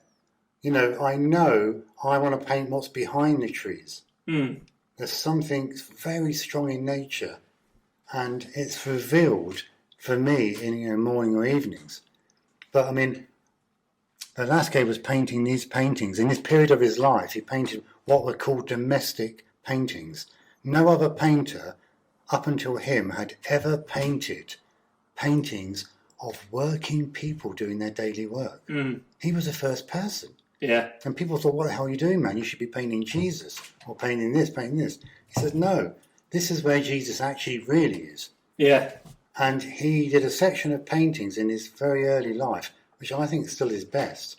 I know I want to paint what's behind the trees. There's something very strong in nature, and it's revealed for me in morning or evenings. But I mean, Velasquez was painting these paintings. In this period of his life, he painted what were called domestic paintings. No other painter up until him had ever painted paintings of working people doing their daily work. He was the first person. Yeah. And people thought, what the hell are you doing, man? You should be painting Jesus or painting this, painting this. He said, no, this is where Jesus actually really is. Yeah. And he did a section of paintings in his very early life, which I think still is best,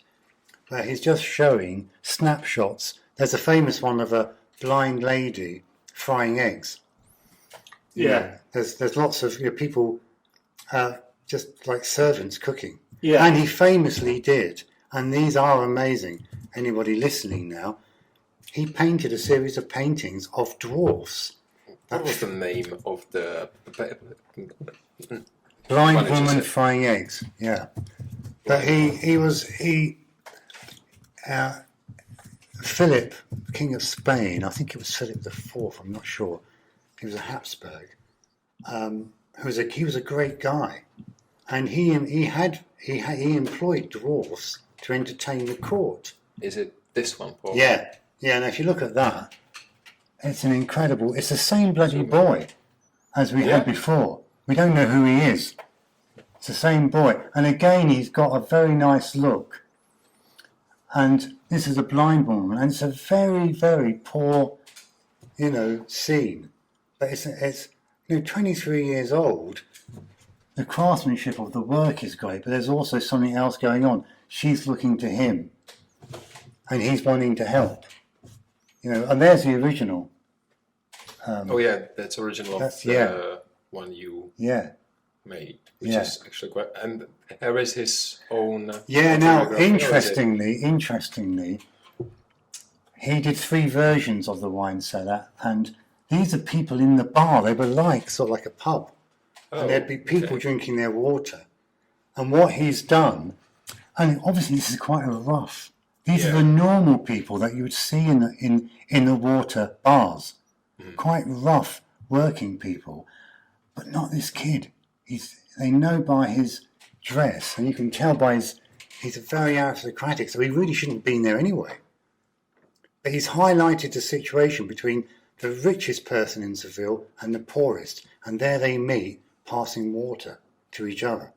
where he's just showing snapshots. There's a famous one of a blind lady frying eggs. Yeah. There's lots of people just like servants cooking. Yeah. And he famously did. And these are amazing. Anybody listening now, he painted a series of paintings of dwarfs. What was the name of the blind woman frying eggs? Yeah, but Philip, King of Spain. I think it was Philip IV. I'm not sure. He was a Habsburg. He was a great guy, and he employed dwarfs to entertain the court. Is it this one, Paul? Yeah. And if you look at that, it's the same bloody boy as we had before. We don't know who he is. It's the same boy. And again, he's got a very nice look. And this is a blind woman. And it's a very, very poor, scene. But it's 23 years old. The craftsmanship of the work is great, but there's also something else going on. She's looking to him. And he's wanting to help. And there's the original. That's original of the one you made, which is actually quite. And there is his own. Now interestingly, he did 3 versions of the wine cellar, and these are people in the bar. They were sort of like a pub, and there'd be people drinking their water. And what he's done, and obviously this is quite rough. These are the normal people that you would see in the water bars. Quite rough working people, but not this kid. They know by his dress, and you can tell by he's very aristocratic, so he really shouldn't have been there anyway. But he's highlighted the situation between the richest person in Seville and the poorest, and there they meet, passing water to each other.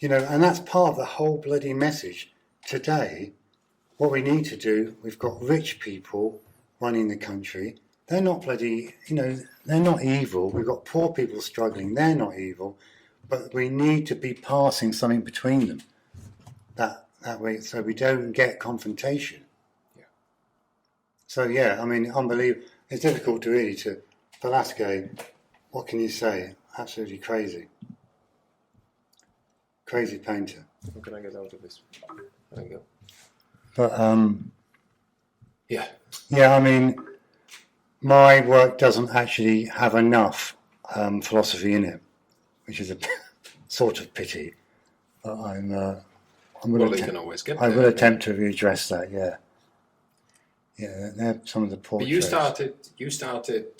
And that's part of the whole bloody message. Today, what we need to do, we've got rich people running the country. They're not bloody, they're not evil. We've got poor people struggling. They're not evil. But we need to be passing something between them. That way, so we don't get confrontation. Yeah. So, unbelievable. It's difficult to Velasquez, what can you say? Absolutely crazy. Crazy painter. How can I get out of this? There you go. But, Yeah, my work doesn't actually have enough philosophy in it, which is a sort of pity. But I will attempt to readdress that. Yeah, they're some of the portraits. But you started.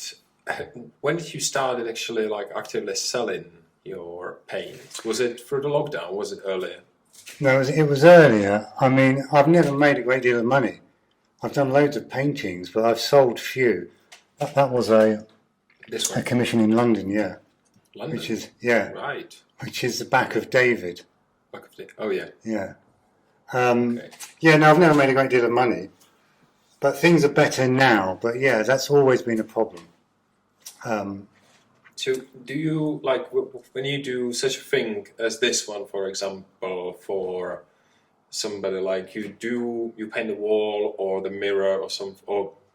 When did you start actually actively selling your paint? Was it through the lockdown? Or was it earlier? No, it was earlier. I've never made a great deal of money. I've done loads of paintings, but I've sold few. That was This a one, commission in London, yeah. London. Which is Right. which is the back of David. Back of the. Oh yeah. Yeah. Okay. Yeah, no, I've never made a great deal of money, but things are better now. But yeah, that's always been a problem. So, do you like when you do such a thing as this one, for example, for somebody like you paint the wall or the mirror or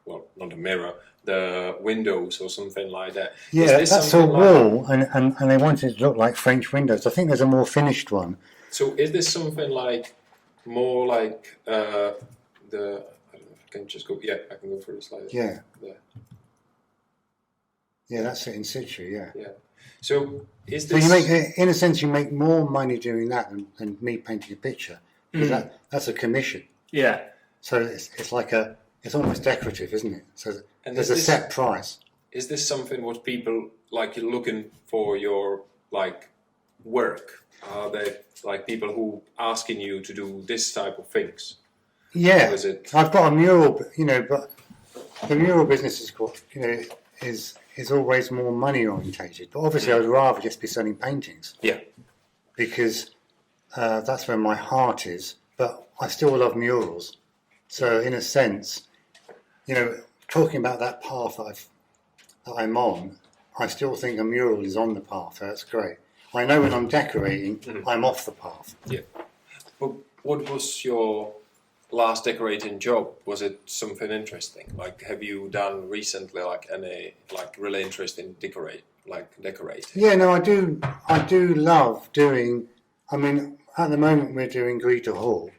well, not the mirror, the windows or something like that? Yeah, Is this that's a something wall, and they wanted it to look like French windows. I think there's a more finished one. So, is this something like more like the? I don't know if I can just go. Yeah, I can go through the slides. Yeah. There. Yeah, that's it in situ. Yeah. Yeah. So, is So this? you make, in a sense, you make more money doing that than me painting a picture, because that's a commission. Yeah. So it's like it's almost decorative, isn't it? So And there's a set price. Is this something what people like you're looking for your like work? Are they like people who asking you to do this type of things? Yeah, Or is it? I've got a mural, but the mural business is is always more money orientated. But obviously, I'd rather just be selling paintings. Yeah. Because that's where my heart is. But I still love murals. So in a sense, talking about that path that I'm on, I still think a mural is on the path. So that's great. I know when I'm decorating, I'm off the path. Yeah. But what was your last decorating job? Was it something interesting? Like, have you done recently like any like really interesting decorating? Yeah, no, I do. I do love doing. I mean, at the moment we're doing Greta Hall,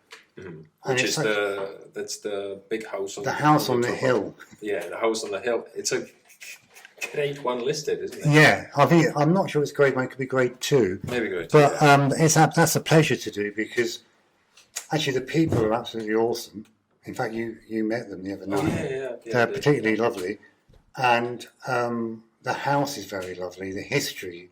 Which is that's the big house on the house on the top hill. Yeah, the house on the hill. It's a grade 1 listed, isn't it? Yeah, I'm not sure it's grade 1. It could be grade 2. Maybe grade 2. But that's a pleasure to do because actually the people are absolutely awesome. In fact, you met them the other night. Yeah, They're particularly lovely, and the house is very lovely. The history,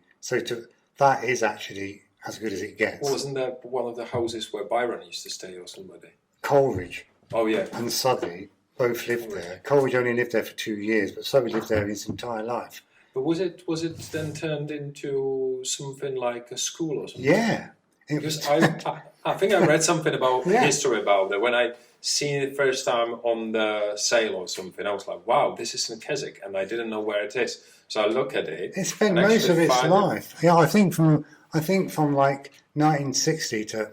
that is actually as good as it gets. Wasn't that one of the houses where Byron used to stay or somebody? Coleridge Oh yeah. and Southey both lived there. Coleridge only lived there for 2 years, but Southey lived there his entire life. But was it then turned into something like a school or something? Yeah. Because I think I read something about history about that. When I seen it first time on the sale or something, I was like, wow, this is in Keswick, and I didn't know where it is. So I look at it. It spent most of its life. Yeah, I think from like 1960 to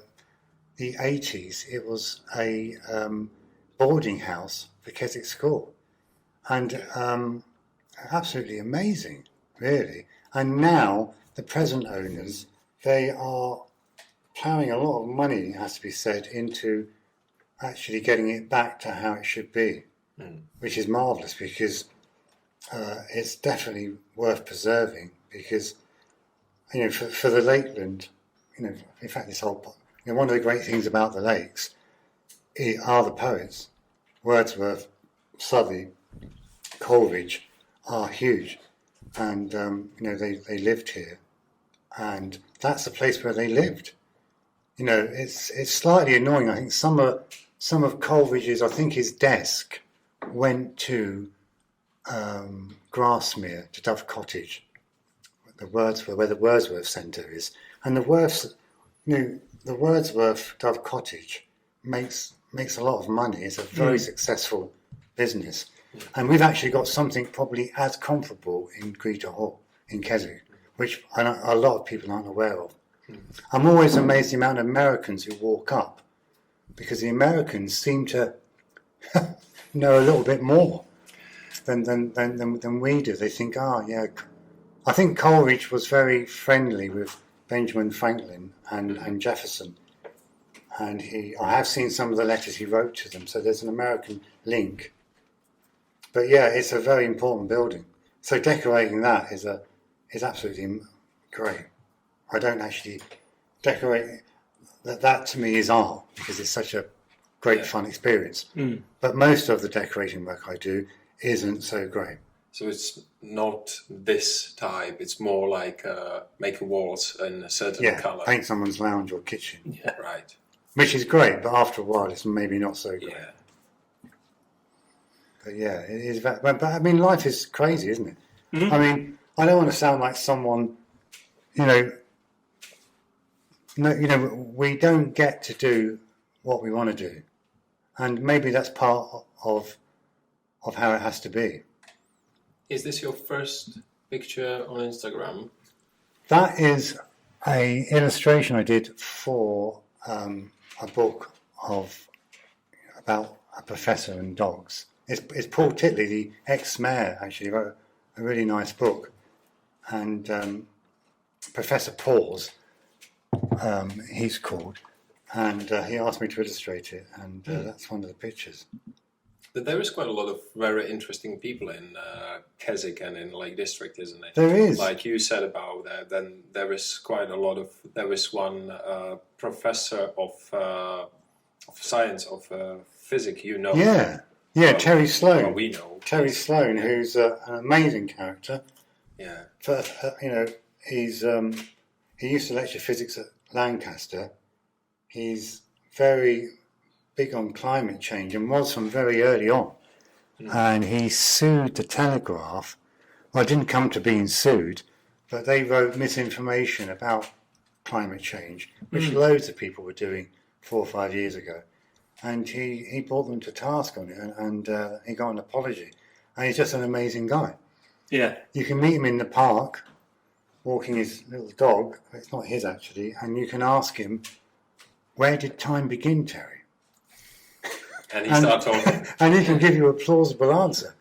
the 80s, it was a boarding house for Keswick School, and absolutely amazing, really. And now the present owners, they are ploughing a lot of money, it has to be said, into actually getting it back to how it should be, which is marvellous because it's definitely worth preserving because, for the Lakeland, in fact, this whole, one of the great things about the lakes are the poets. Wordsworth, Southey, Coleridge are huge, and they lived here, and that's the place where they lived. It's slightly annoying. I think some of Coleridge's, I think his desk went to Grasmere, to Dove Cottage, where the Wordsworth Centre is, and the Wordsworth Dove Cottage makes a lot of money. It's a very successful business, and we've actually got something probably as comparable in Greta Hall in Keswick, which a lot of people aren't aware of. I'm always amazed the amount of Americans who walk up, because the Americans seem to know a little bit more than we do. They think, I think Coleridge was very friendly with Benjamin Franklin and Jefferson, and I have seen some of the letters he wrote to them. So there's an American link. But yeah, it's a very important building. So decorating that is absolutely great. I don't actually decorate. That to me is art because it's such a great fun experience. But most of the decorating work I do isn't so great. So it's not this type. It's more like making walls in a certain colour. Paint someone's lounge or kitchen. Yeah, right. Which is great, but after a while, it's maybe not so great. Yeah. But yeah, it is. But I mean, life is crazy, isn't it? Mm-hmm. I mean, I don't want to sound like someone, you know. No, you know, we don't get to do what we want to do, and maybe that's part of how it has to be. Is this your first picture on Instagram? That is a illustration I did for a book about a professor and dogs. It's Paul Titley, the ex-mayor, actually wrote a really nice book, and Professor Paws, he's called, and he asked me to illustrate it, and that's one of the pictures. There is quite a lot of very interesting people in Keswick and in Lake District, isn't it? There is. Like you said about that, then there is quite a lot of. There is one professor of science of physics, you know. Yeah, Well, Terry Sloan. Well, we know. Terry Sloan, who's an amazing character. Yeah. For he used to lecture physics at Lancaster. He's very big on climate change and was from very early on. And he sued the Telegraph. Well, it didn't come to being sued, but they wrote misinformation about climate change, which loads of people were doing 4 or 5 years ago. And he brought them to task on it, and he got an apology. And he's just an amazing guy. Yeah. You can meet him in the park, walking his little dog. It's not his, actually. And you can ask him, where did time begin, Terry? And he started talking. And he can give you a plausible answer.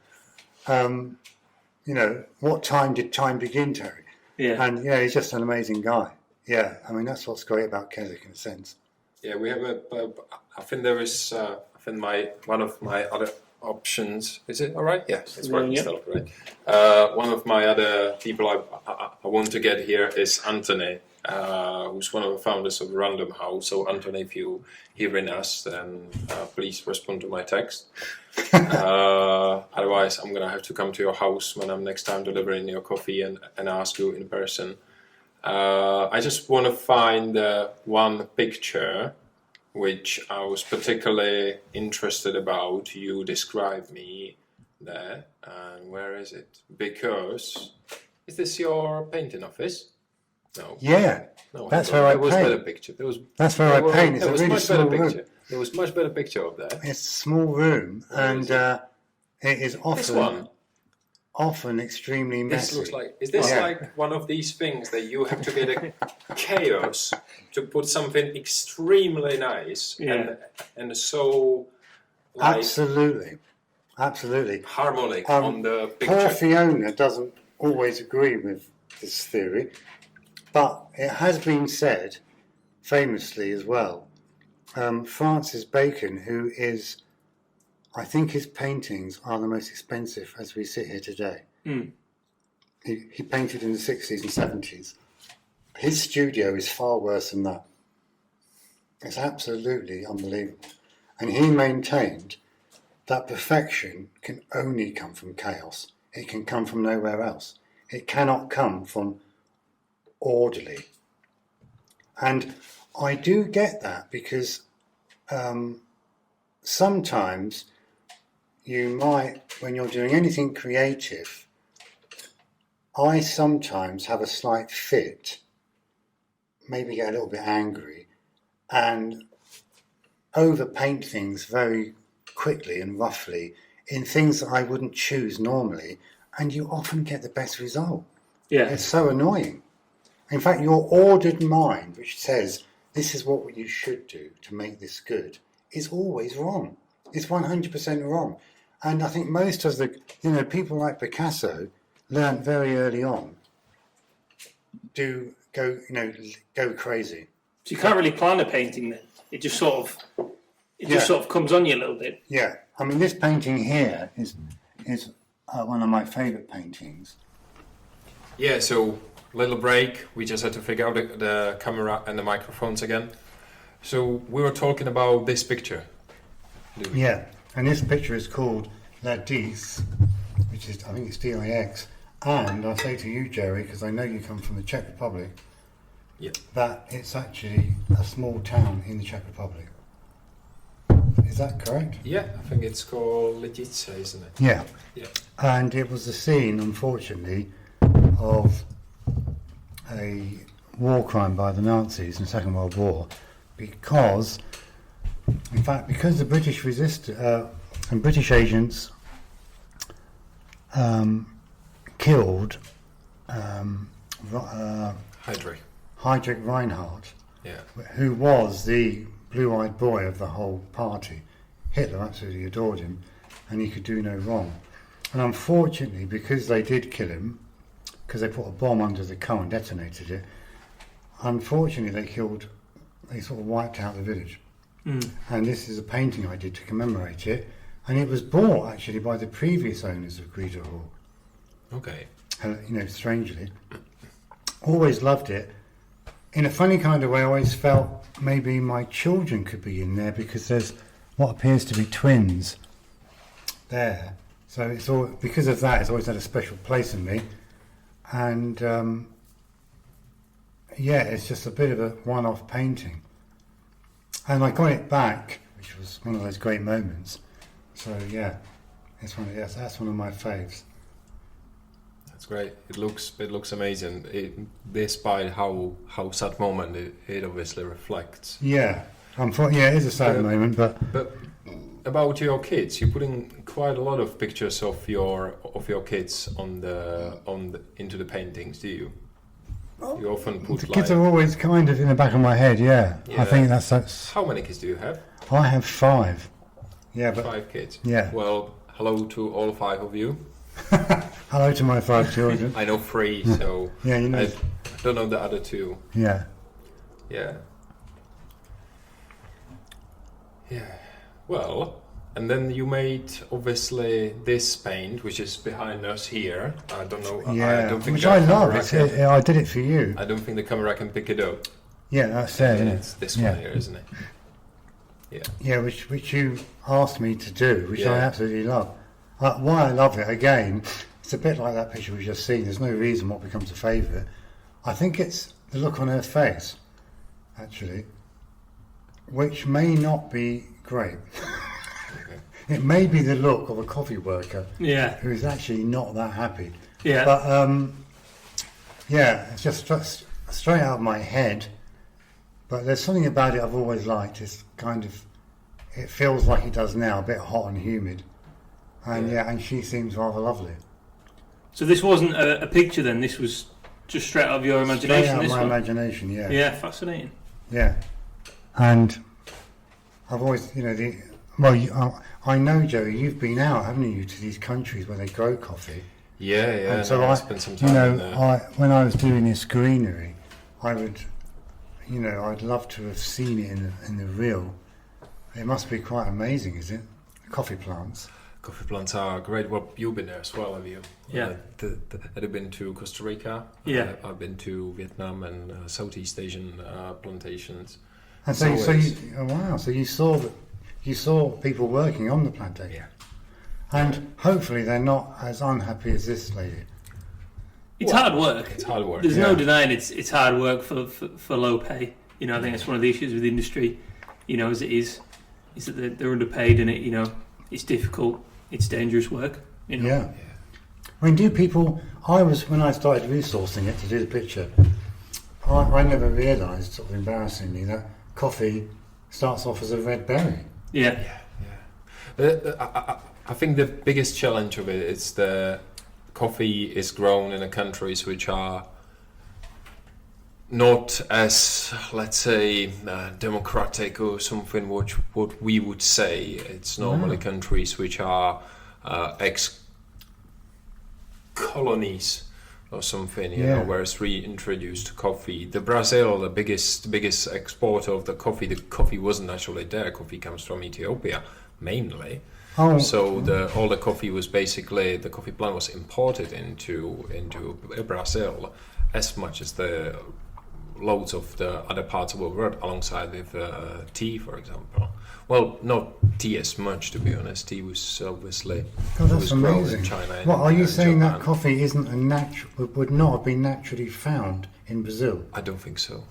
What time did time begin, Terry? Yeah. And, he's just an amazing guy. Yeah, I mean, that's what's great about Keswick in a sense. Yeah, we have I think there is. I think one of my other options. Is it all right? Yes, it's working still, right? One of my other people I want to get here is Anthony, who's one of the founders of Random House. So Anthony, if you hearing us, then please respond to my text. Otherwise, I'm gonna have to come to your house when I'm next time delivering your coffee and ask you in person. I just want to find one picture which I was particularly interested about. You described me there, and where is it? Because is this your painting office? No. Yeah, No, that's where I was paint. better picture. That's where I paint. It's a really much small better room. picture. There was much better picture of that. It's a small room, and it is This one. often extremely messy. This looks like. Is this like one of these things that you have to get a chaos to put something extremely nice and so like Absolutely. harmonic on the picture? Poor Fiona doesn't always agree with this theory, but it has been said, famously as well, Francis Bacon, who is, I think his paintings are the most expensive as we sit here today. He painted in the 60s and 70s. His studio is far worse than that. It's absolutely unbelievable. And he maintained that perfection can only come from chaos. It can come from nowhere else. It cannot come from orderly. And I do get that because sometimes you might, when you're doing anything creative, I sometimes have a slight fit, maybe get a little bit angry, and overpaint things very quickly and roughly in things that I wouldn't choose normally, and you often get the best result. Yeah. It's so annoying. In fact, your ordered mind, which says this is what you should do to make this good, is always wrong. It's 100% wrong. And I think most of the, people like Picasso learned very early on to go crazy. So you can't really plan a painting then. It just sort of comes on you a little bit. Yeah. I mean, this painting here is one of my favourite paintings. Yeah, so little break. We just had to figure out the camera and the microphones again. So we were talking about this picture. Yeah, and this picture is called La Dix, which is, I think it's D-I-X. And I say to you, Jerry, because I know you come from the Czech Republic, that it's actually a small town in the Czech Republic. Is that correct? Yeah, I think it's called Letizia, isn't it? Yeah. Yeah. And it was the scene, unfortunately, of a war crime by the Nazis in the Second World War, because the British and British agents killed Heydrich Reinhardt, who was the blue-eyed boy of the whole party. Hitler absolutely adored him, and he could do no wrong. And unfortunately, because they did kill him, because they put a bomb under the car and detonated it, unfortunately they sort of wiped out the village. And this is a painting I did to commemorate it, and it was bought actually by the previous owners of Greta Hall. Okay. Strangely. Always loved it. In a funny kind of way, I always felt maybe my children could be in there, because there's what appears to be twins there. So it's all because of that. It's always had a special place in me, and it's just a bit of a one-off painting. And I got it back, which was one of those great moments. So yeah, that's one of my faves. That's great. It looks amazing. Despite how sad moment it obviously reflects. Yeah, it is a sad moment, but about your kids, you're putting quite a lot of pictures of your kids into the paintings, do you? You often put the kids are always kind of in the back of my head. Yeah. I think that's. How many kids do you have? I have 5. Yeah, but 5 kids. Yeah. Well, hello to all 5 of you. Hello to my 5 children. I know 3, so yeah, I don't know the other 2. Yeah. Yeah. Yeah. Well, and then you made obviously this paint, which is behind us here. I don't know. Yeah, I don't think which I love. I did it for you. I don't think the camera can pick it up. Yeah, that's it. It's this one here, isn't it? Yeah. Yeah, which you asked me to do, which I absolutely love. Why I love it, again, it's a bit like that picture we've just seen. There's no reason what becomes a favourite. I think it's the look on her face, actually, which may not be great. It may be the look of a coffee worker who is actually not that happy. Yeah. But, it's just straight out of my head. But there's something about it I've always liked. It's kind of, it feels like it does now, a bit hot and humid. And and she seems rather lovely. So this wasn't a picture then, this was just straight out of your imagination? Straight out of my imagination, yeah. Yeah, fascinating. Yeah. And I've always, I know, Joey, you've been out, haven't you, to these countries where they grow coffee. Yeah. And so I spent some time in there. When I was doing this greenery, I would, I'd love to have seen it in the real. It must be quite amazing, is it? Coffee plants. Coffee plants are great. Well, you've been there as well, have you? Yeah. I've been to Costa Rica. Yeah. I've been to Vietnam and Southeast Asian plantations. And so you saw people working on the plantation. Yeah. And hopefully they're not as unhappy as this lady. It's hard work. It's hard work. There's no denying it's hard work for low pay. I think that's one of the issues with the industry, as it is that they're underpaid and it's difficult. It's dangerous work. Yeah. I mean, when I started resourcing it to do the picture, I never realised, sort of embarrassingly, that coffee starts off as a red berry. Yeah. I think the biggest challenge of it is the coffee is grown in countries which are not as, let's say, democratic or something what we would say. It's normally countries which are ex-colonies or something, you know, where it's reintroduced coffee. The Brazil, the biggest exporter of the coffee wasn't actually there. Coffee comes from Ethiopia, mainly. So all the coffee was basically, the coffee plant was imported into Brazil, as much as the loads of the other parts of the world, alongside with tea, for example. Well, not tea as much, to be honest. Tea was obviously grown in China. What are you saying, Japan. That coffee isn't would not have been naturally found in Brazil? I don't think so.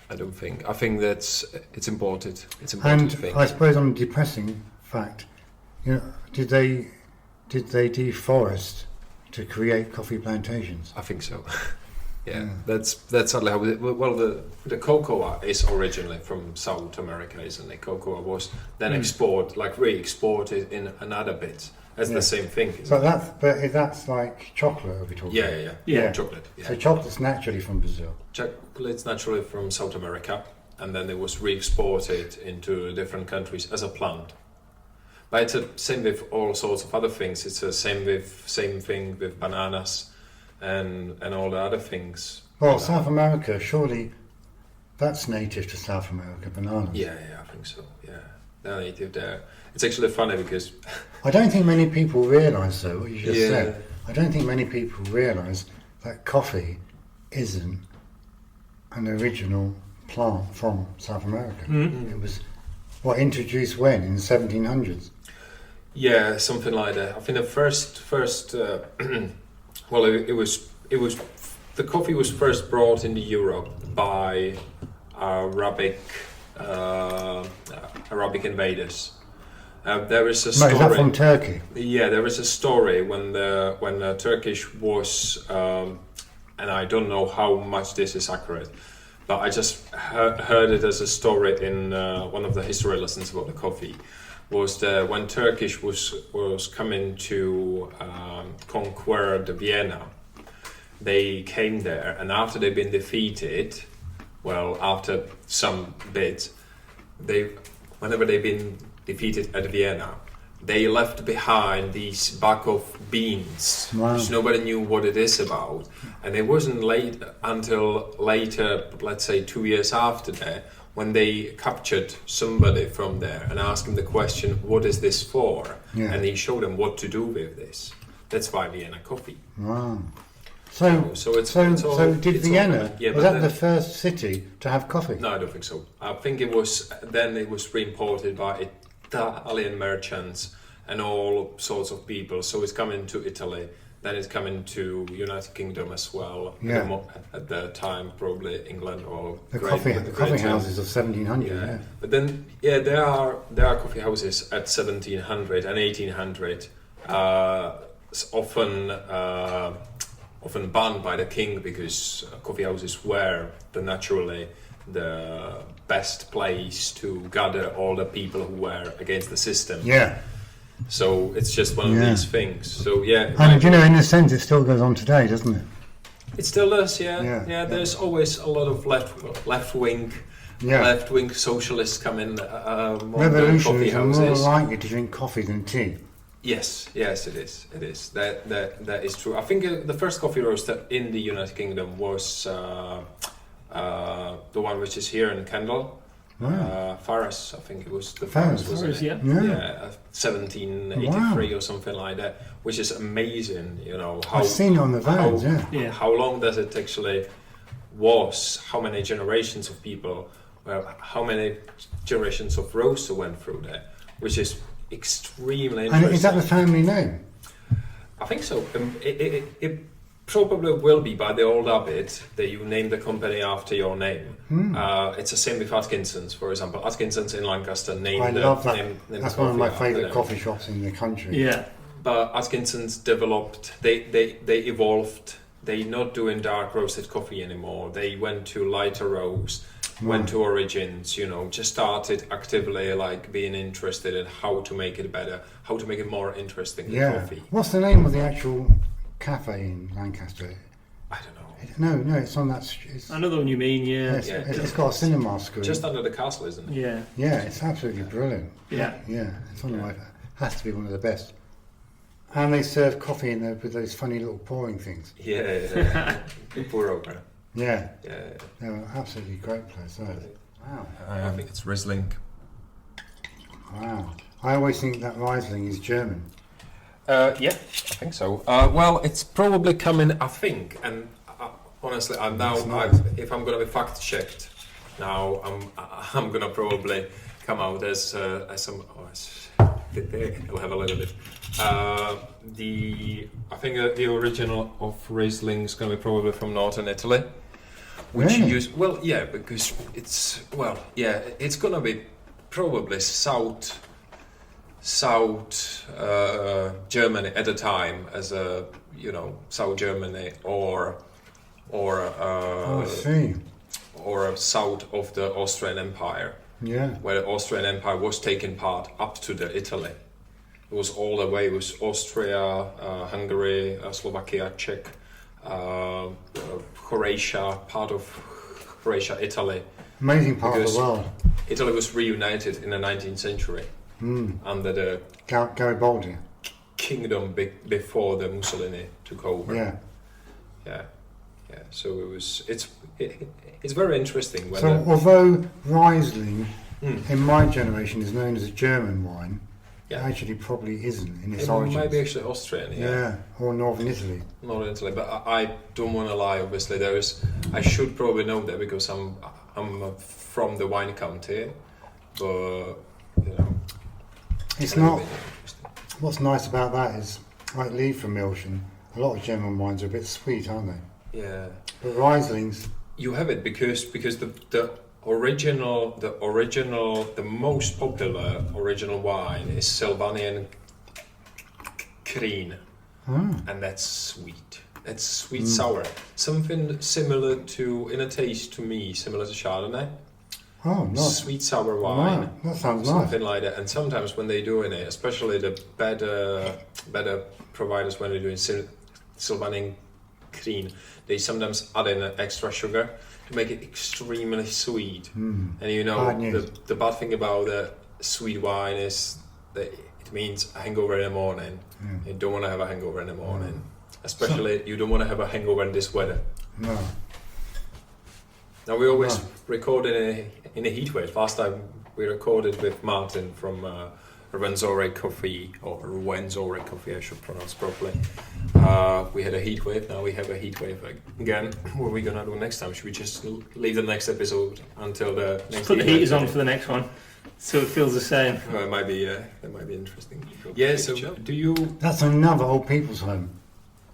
I don't think. I think it's imported. It's And imported thing. I suppose on a depressing fact, did they deforest to create coffee plantations? I think so. Yeah, that's certainly how. The cocoa is originally from South America, isn't it? Cocoa was then re-exported in another bit. That's the same thing. So that's like chocolate, are we talking? Yeah. Chocolate. Yeah. So chocolate's naturally from Brazil. Chocolate's naturally from South America, and then it was re-exported into different countries as a plant. But it's the same with all sorts of other things. It's the same thing with bananas and all the other things. Well, South America, surely that's native to South America, bananas. Yeah, I think so. Yeah, they're native there. It's actually funny because I don't think many people realise, though, what you just said. I don't think many people realise that coffee isn't an original plant from South America. It was introduced when, in the 1700s? Yeah, something like that. I think the first it was the coffee was first brought into Europe by Arabic invaders. There is a story. No, is that from Turkey? Yeah, there is a story when the Turkish was, and I don't know how much this is accurate, but I just heard it as a story in one of the history lessons about the coffee. Was that when Turkish was coming to conquer the Vienna, they came there, and after they'd been defeated, after some bit, whenever they've been defeated at Vienna, they left behind these bag of beans, which nobody knew what it is about. And it wasn't until later, let's say 2 years after that, when they captured somebody from there and asked him the question, what is this for? Yeah. And he showed them what to do with this. That's why Vienna coffee. Wow. So did Vienna, was that the first city to have coffee? No, I don't think so. I think it was re-imported by Italian merchants and all sorts of people. So it's coming to Italy, then it's coming to United Kingdom as well. Yeah. At the time, probably England or the coffee houses of 1700. Yeah. But then, there are coffee houses at 1700 and 1800. Often banned by the king because coffee houses were naturally the best place to gather all the people who were against the system. Yeah. So it's just one of these things. So and in a sense, it still goes on today, doesn't it? It still does. Yeah. There's always a lot of left wing socialists coming. Revolutionaries are more likely to drink coffee than tea. Yes, it is. It is. That is true. I think the first coffee roaster in the United Kingdom was the one which is here in Kendal. Farras, I think it was the Farras, wasn't it? Yeah. 1783 or something like that, which is amazing. I've seen it on the vans. How long does it actually was? How many generations of people? How many generations of roaster went through there? Which is extremely interesting. And is that the family name? I think so. It probably will be by the old habit that you name the company after your name. It's the same with Atkinson's, for example. Atkinson's in Lancaster named. I love that. That's one of my favourite coffee shops in the country. Yeah. But Atkinson's developed. They evolved. They're not doing dark roasted coffee anymore. They went to lighter roast. Went to Origins, just started actively being interested in how to make it better, how to make it more interesting than coffee. What's the name of the actual cafe in Lancaster? I don't know. No, it's on that street. I know the one you mean, It's got a cinema screen. Just under the castle, isn't it? Yeah. Yeah, it's absolutely brilliant. Yeah. It's one of my, has to be one of the best. And they serve coffee in there with those funny little pouring things. Yeah. Pour over. Yeah. They're absolutely great place. Wow. I think it's Riesling. Wow. I always think that Riesling is German. I think so. It's probably coming, I think, and honestly, I'm now. If I'm going to be fact checked, now I'm going to probably come out as some. I'll have a little bit. I think the original of Riesling is going to be probably from northern Italy. which Really? use because it's gonna be probably South Germany at the time as a South Germany or I see. or south of the Austrian Empire, Yeah. where the Austrian Empire was taking part up to the Italy. It was all the way with Austria, Hungary, Slovakia, Czech, Croatia, part of Croatia, Italy. Amazing part of Because the world. Italy was reunited in the 19th century under the Garibaldi. kingdom before the Mussolini took over. Yeah. Yeah. So it's very interesting. When So although Riesling in my generation is known as a German wine, it Yeah. actually probably isn't in its it origins. might be actually Austrian, Yeah, or Northern Italy. not Italy. But I don't want to lie. Obviously, I should probably know that because I'm from the wine county, but It's it would not. be interesting. What's nice about that is, like Lee from Milton, a lot of German wines are a bit sweet, aren't they? Yeah. But Riesling's, You have it because the most popular original wine is Sylvanian Kreen, and that's sweet. That's sweet sour. Something similar to, in a taste to me, similar to Chardonnay. oh, nice. Sweet sour Wow, wine. that sounds nice. Something like that. And sometimes when they do in it, especially the better providers when they're doing Sylvanian Kreen, they sometimes add in extra sugar to make it extremely sweet. And Bad news. the bad thing about the sweet wine is that it means a hangover in the morning. You don't want to have a hangover in the morning. Especially you don't want to have a hangover in this weather. No. Now we always record in a heat wave. Last time we recorded with Martin from Rwenzori Coffee, or Rwenzori Coffee, I should pronounce properly. We had a heat wave. Now we have a heat wave again. What are we gonna do next time? Should we just leave the next episode until the next? Put the heat heaters wave? on for the next one, so it feels the same. It might be. That might be interesting. Yeah. So do you? That's another old people's home.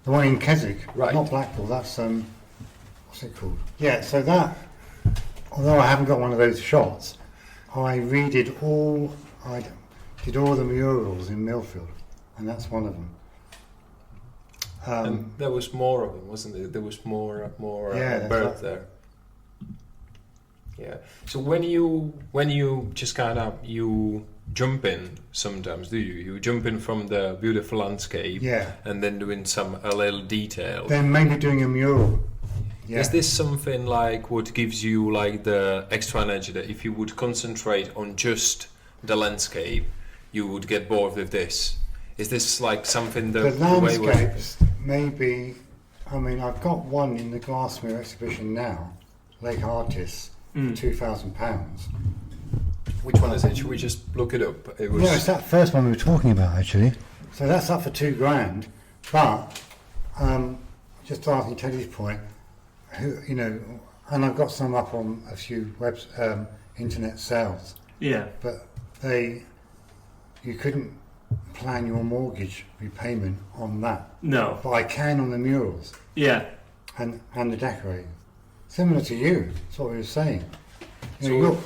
The one in Keswick. Right. Not Blackpool, that's, what's it called? Yeah, so that, although I haven't got one of those shots, I did all the murals in Millfield, and that's one of them. And there was more of them, wasn't there? There was more Yeah, birds there. Yeah. So when you just kind of you jump in sometimes, do you? You jump in from the beautiful landscape, Yeah. and then doing a little detail. Then maybe doing a mural. Yeah. Is this something like what gives you like the extra energy that if you would concentrate on just the landscape, you would get bored with this? Is this like something that The landscapes, maybe, I mean, I've got one in the Glassmere exhibition now, Lake Artis, £2,000. Which one is it? Should we just look it up? It was Yeah, it's that first one we were talking about, actually. So that's up for £2,000, but just to answer Teddy's point, and I've got some up on a few internet sales, Yeah. but you couldn't plan your mortgage repayment on that, No. but I can on the murals Yeah. and the decorating. Similar to you, that's what we were saying. So You're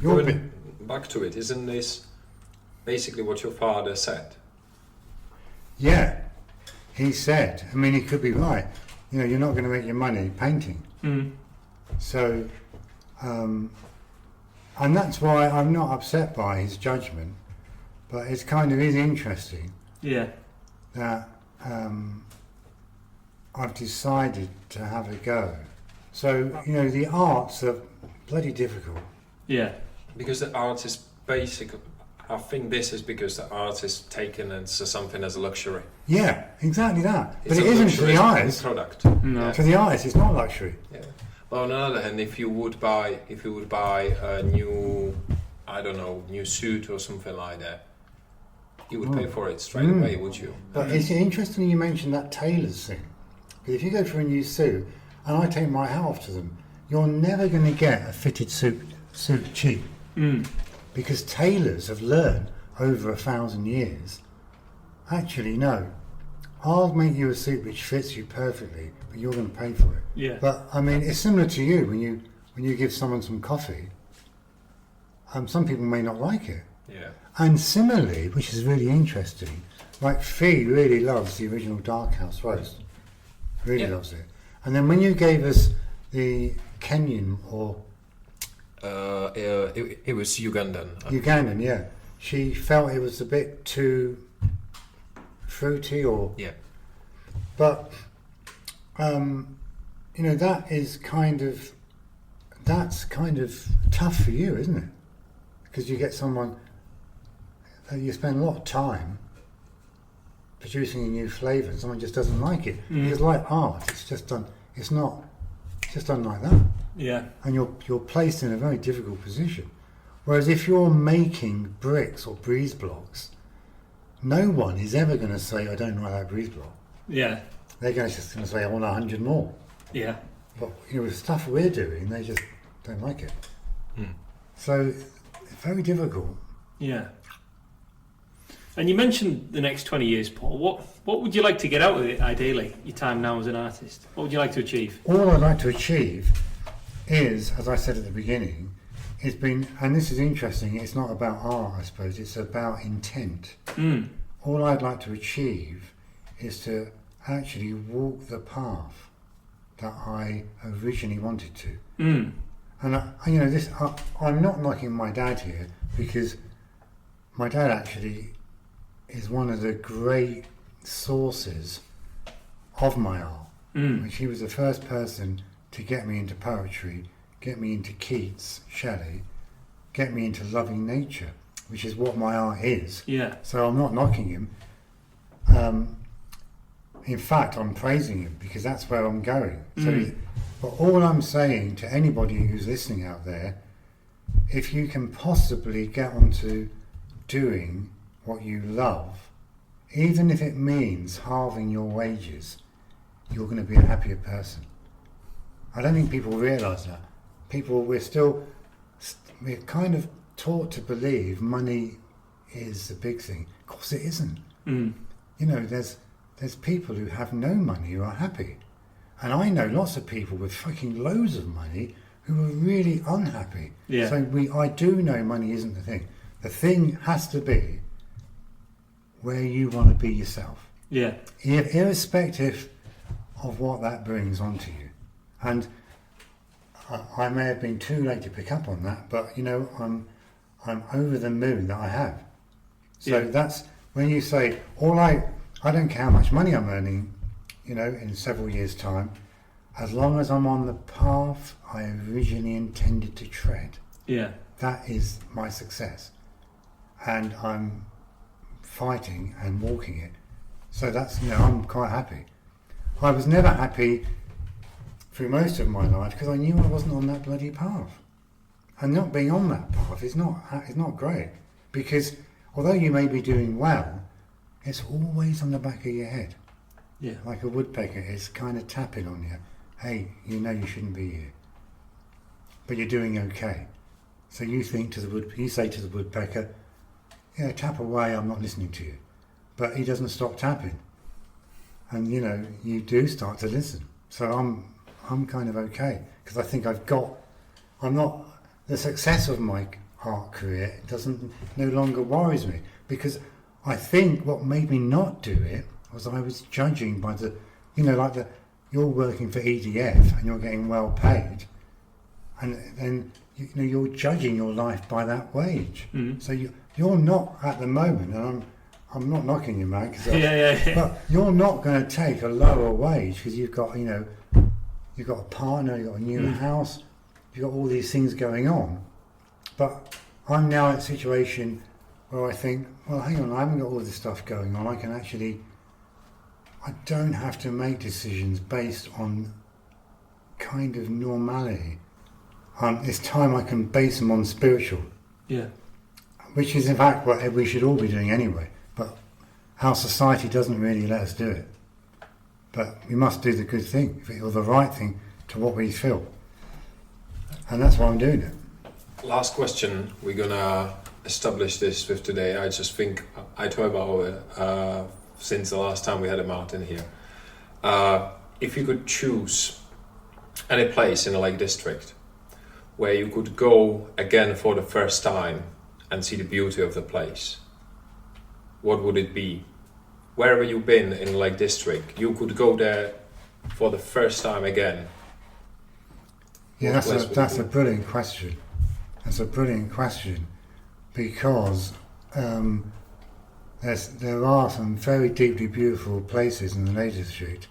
going back to it, isn't this basically what your father said? Yeah, he said. I mean, he could be right. You're not going to make your money painting. So, and that's why I'm not upset by his judgment, but it's kind of is interesting Yeah. that I've decided to have a go. So, the arts are bloody difficult. Yeah. Because the art is basic. I think this is because the art is taken as something as a luxury. Yeah, exactly that. It's But it a isn't to the luxury eyes. product. No. To the eyes, it's not luxury. Yeah. Well, on the other hand, if you would buy a new, I don't know, new suit or something like that, you would pay for it straight away, would you? But it's interesting you mentioned that tailor's thing. Because if you go for a new suit, and I take my hat off to them, you're never going to get a fitted suit cheap. Because tailors have learned over 1,000 years, actually, no, I'll make you a suit which fits you perfectly, but you're going to pay for it. Yeah. But I mean, it's similar to you when you give someone some coffee. Some people may not like it. Yeah. And similarly, which is really interesting, like Fee really loves the original Dark House roast. Really loves it. And then when you gave us the Kenyan or It was Ugandan. Ugandan, yeah, she felt it was a bit too fruity, or Yeah. but you know, that's kind of tough for you, isn't it? Because you get someone that you spend a lot of time producing a new flavour, and someone just doesn't like it. It's like art; it's just done like that. Yeah. And you're placed in a very difficult position. Whereas if you're making bricks or breeze blocks, no one is ever going to say, I don't like that breeze block. Yeah. They're just going to say, I want 100 more. Yeah. But you know, the stuff we're doing, they just don't like it. So it's very difficult. Yeah. And you mentioned the next 20 years, Paul. What would you like to get out of it, ideally, your time now as an artist? What would you like to achieve? All I'd like to achieve is, as I said at the beginning, it's been, and this is interesting, it's not about art, I suppose, it's about intent. All I'd like to achieve is to actually walk the path that I originally wanted to. And you know, I'm not knocking my dad here, because my dad actually is one of the great sources of my art. Which he was the first person to get me into poetry, get me into Keats, Shelley, get me into loving nature, which is what my art is. Yeah. So I'm not knocking him. In fact, I'm praising him, because that's where I'm going. So, but all I'm saying to anybody who's listening out there, if you can possibly get onto doing what you love, even if it means halving your wages, you're going to be a happier person. I don't think people realise that. We're kind of taught to believe money is the big thing. Of course it isn't. You know, there's people who have no money who are happy. And I know lots of people with fucking loads of money who are really unhappy. Yeah. So I do know money isn't the thing. The thing has to be where you want to be yourself. Yeah. Irrespective of what that brings onto you. And I may have been too late to pick up on that, but you know, I'm over the moon that I have. So that's when you say, I don't care how much money I'm earning, you know, in several years' time, as long as I'm on the path I originally intended to tread. Yeah. That is my success. And I'm fighting and walking it. So that's, you know, I'm quite happy. I was never happy through most of my life because I knew I wasn't on that bloody path. And not being on that path is not great, because although you may be doing well, it's always on the back of your head. Yeah. Like a woodpecker, it's kind of tapping on you. Hey, you know you shouldn't be here, but you're doing okay. So you say to the woodpecker, yeah, tap away, I'm not listening to you. But he doesn't stop tapping. And you know, you do start to listen. So I'm kind of okay, because I think the success of my art career no longer worries me, because I think what made me not do it was I was judging by you're working for EDF and you're getting well paid, and then you know you're judging your life by that wage. So you're not at the moment, and I'm not knocking you, mate. But you're not going to take a lower wage because you've got a partner, you've got a new house, you've got all these things going on. But I'm now in a situation where I think, well, hang on, I haven't got all this stuff going on. I don't have to make decisions based on kind of normality. It's time I can base them on spiritual. Yeah. Which is in fact what we should all be doing anyway. But our society doesn't really let us do it. But we must do the good thing, or the right thing to what we feel. And that's why I'm doing it. Last question. We're gonna establish this with today. I just think I thought about it since the last time we had a Martin here. If you could choose any place in the Lake District where you could go again for the first time and see the beauty of the place, what would it be? Wherever you've been in the Lake District, you could go there for the first time again. Yeah, that's a brilliant question. That's a brilliant question because there are some very deeply beautiful places in the Lake District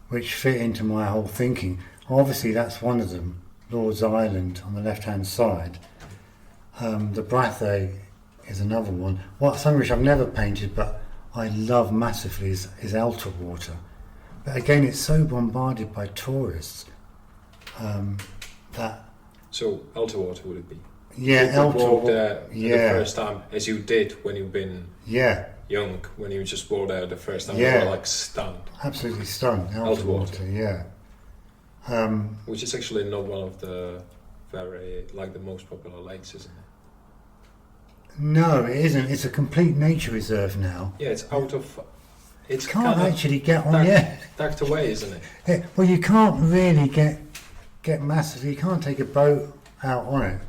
which fit into my whole thinking. Obviously, that's one of them, Lord's Island on the left-hand side. The Brathay is another one. Something which I've never painted but I love massively is Elterwater. But again, it's so bombarded by tourists that... So, Elterwater would it be? Yeah, Elterwater. Walk there the first time, as you did when you've been young, when you just walked there the first time, you were like stunned. Absolutely stunned. Elterwater, yeah. Which is actually not one of the the most popular lakes, isn't it? No, it isn't. It's a complete nature reserve now. Yeah, it's out of... It's can't actually get on yet. Tucked away, isn't it? Well, you can't really get massively. You can't take a boat out on it.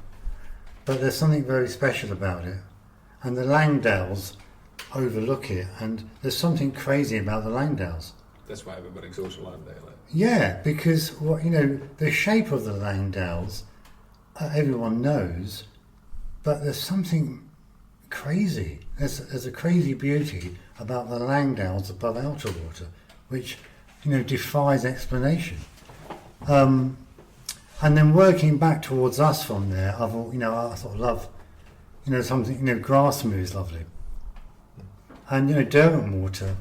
But there's something very special about it. And the Langdales overlook it. And there's something crazy about the Langdales. That's why everybody goes to Langdale. Yeah, because the shape of the Langdales, everyone knows. But there's something crazy. There's a crazy beauty about the Langdales above Elterwater, which defies explanation. And then working back towards us from there, I sort of love, something. Grasmere is lovely, and Derwentwater,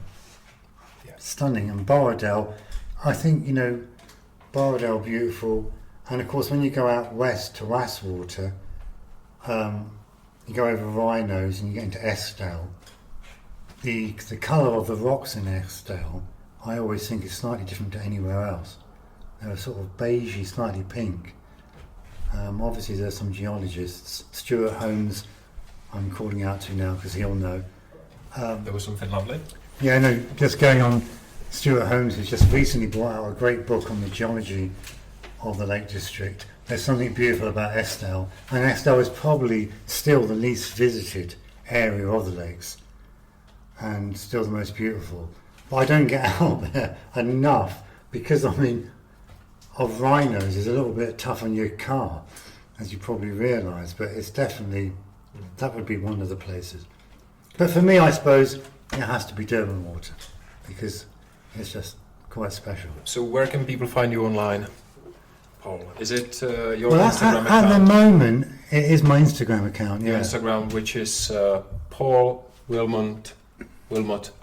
stunning, and Borrowdale. I think Borrowdale beautiful, and of course when you go out west to Wastwater. You go over Rhinos and you get into Eskdale. The colour of the rocks in Eskdale, I always think is slightly different to anywhere else. They're sort of beigey, slightly pink. Obviously there's some geologists. Stuart Holmes, I'm calling out to now because he'll know. There was something lovely. Yeah, no, just going on, Stuart Holmes has just recently brought out a great book on the geology of the Lake District. There's something beautiful about Eskdale, and Eskdale is probably still the least visited area of the lakes, and still the most beautiful. But I don't get out there enough because of Rhinos is a little bit tough on your car, as you probably realise. But it's definitely that would be one of the places. But for me, I suppose it has to be Derwentwater because it's just quite special. So where can people find you online? Is it your Instagram account? At the moment, it is my Instagram account. Your Instagram, which is Paul Wilmott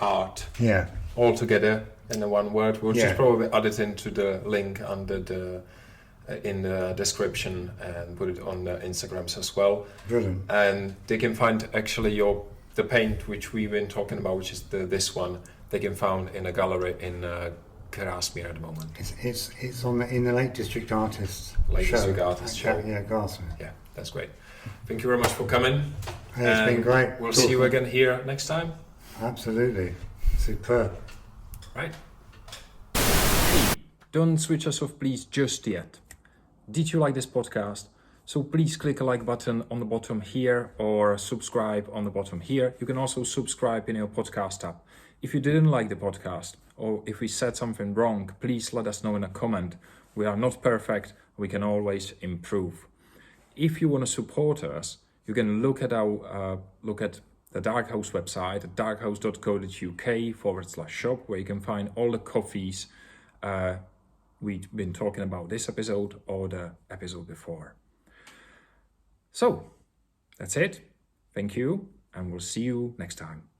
Art. Yeah. All together in the one word. We'll just probably add it into the link under in the description and put it on the Instagrams as well. Brilliant. And they can find actually the paint which we've been talking about, which is this one. They can find in a gallery in Grasmere at the moment. It's in the Lake District Artists Lake show. District Artists show. Yeah, Grasmere. Yeah, that's great. Thank you very much for coming. It's been great. We'll see you again here next time. Absolutely. Superb. Right. Don't switch us off, please, just yet. Did you like this podcast? So please click a like button on the bottom here or subscribe on the bottom here. You can also subscribe in your podcast app. If you didn't like the podcast or if we said something wrong, please let us know in a comment. We are not perfect. We can always improve. If you want to support us, you can look at the Dark House website at darkhouse.co.uk/shop, where you can find all the coffees we've been talking about this episode or the episode before. So that's it. Thank you, and we'll see you next time.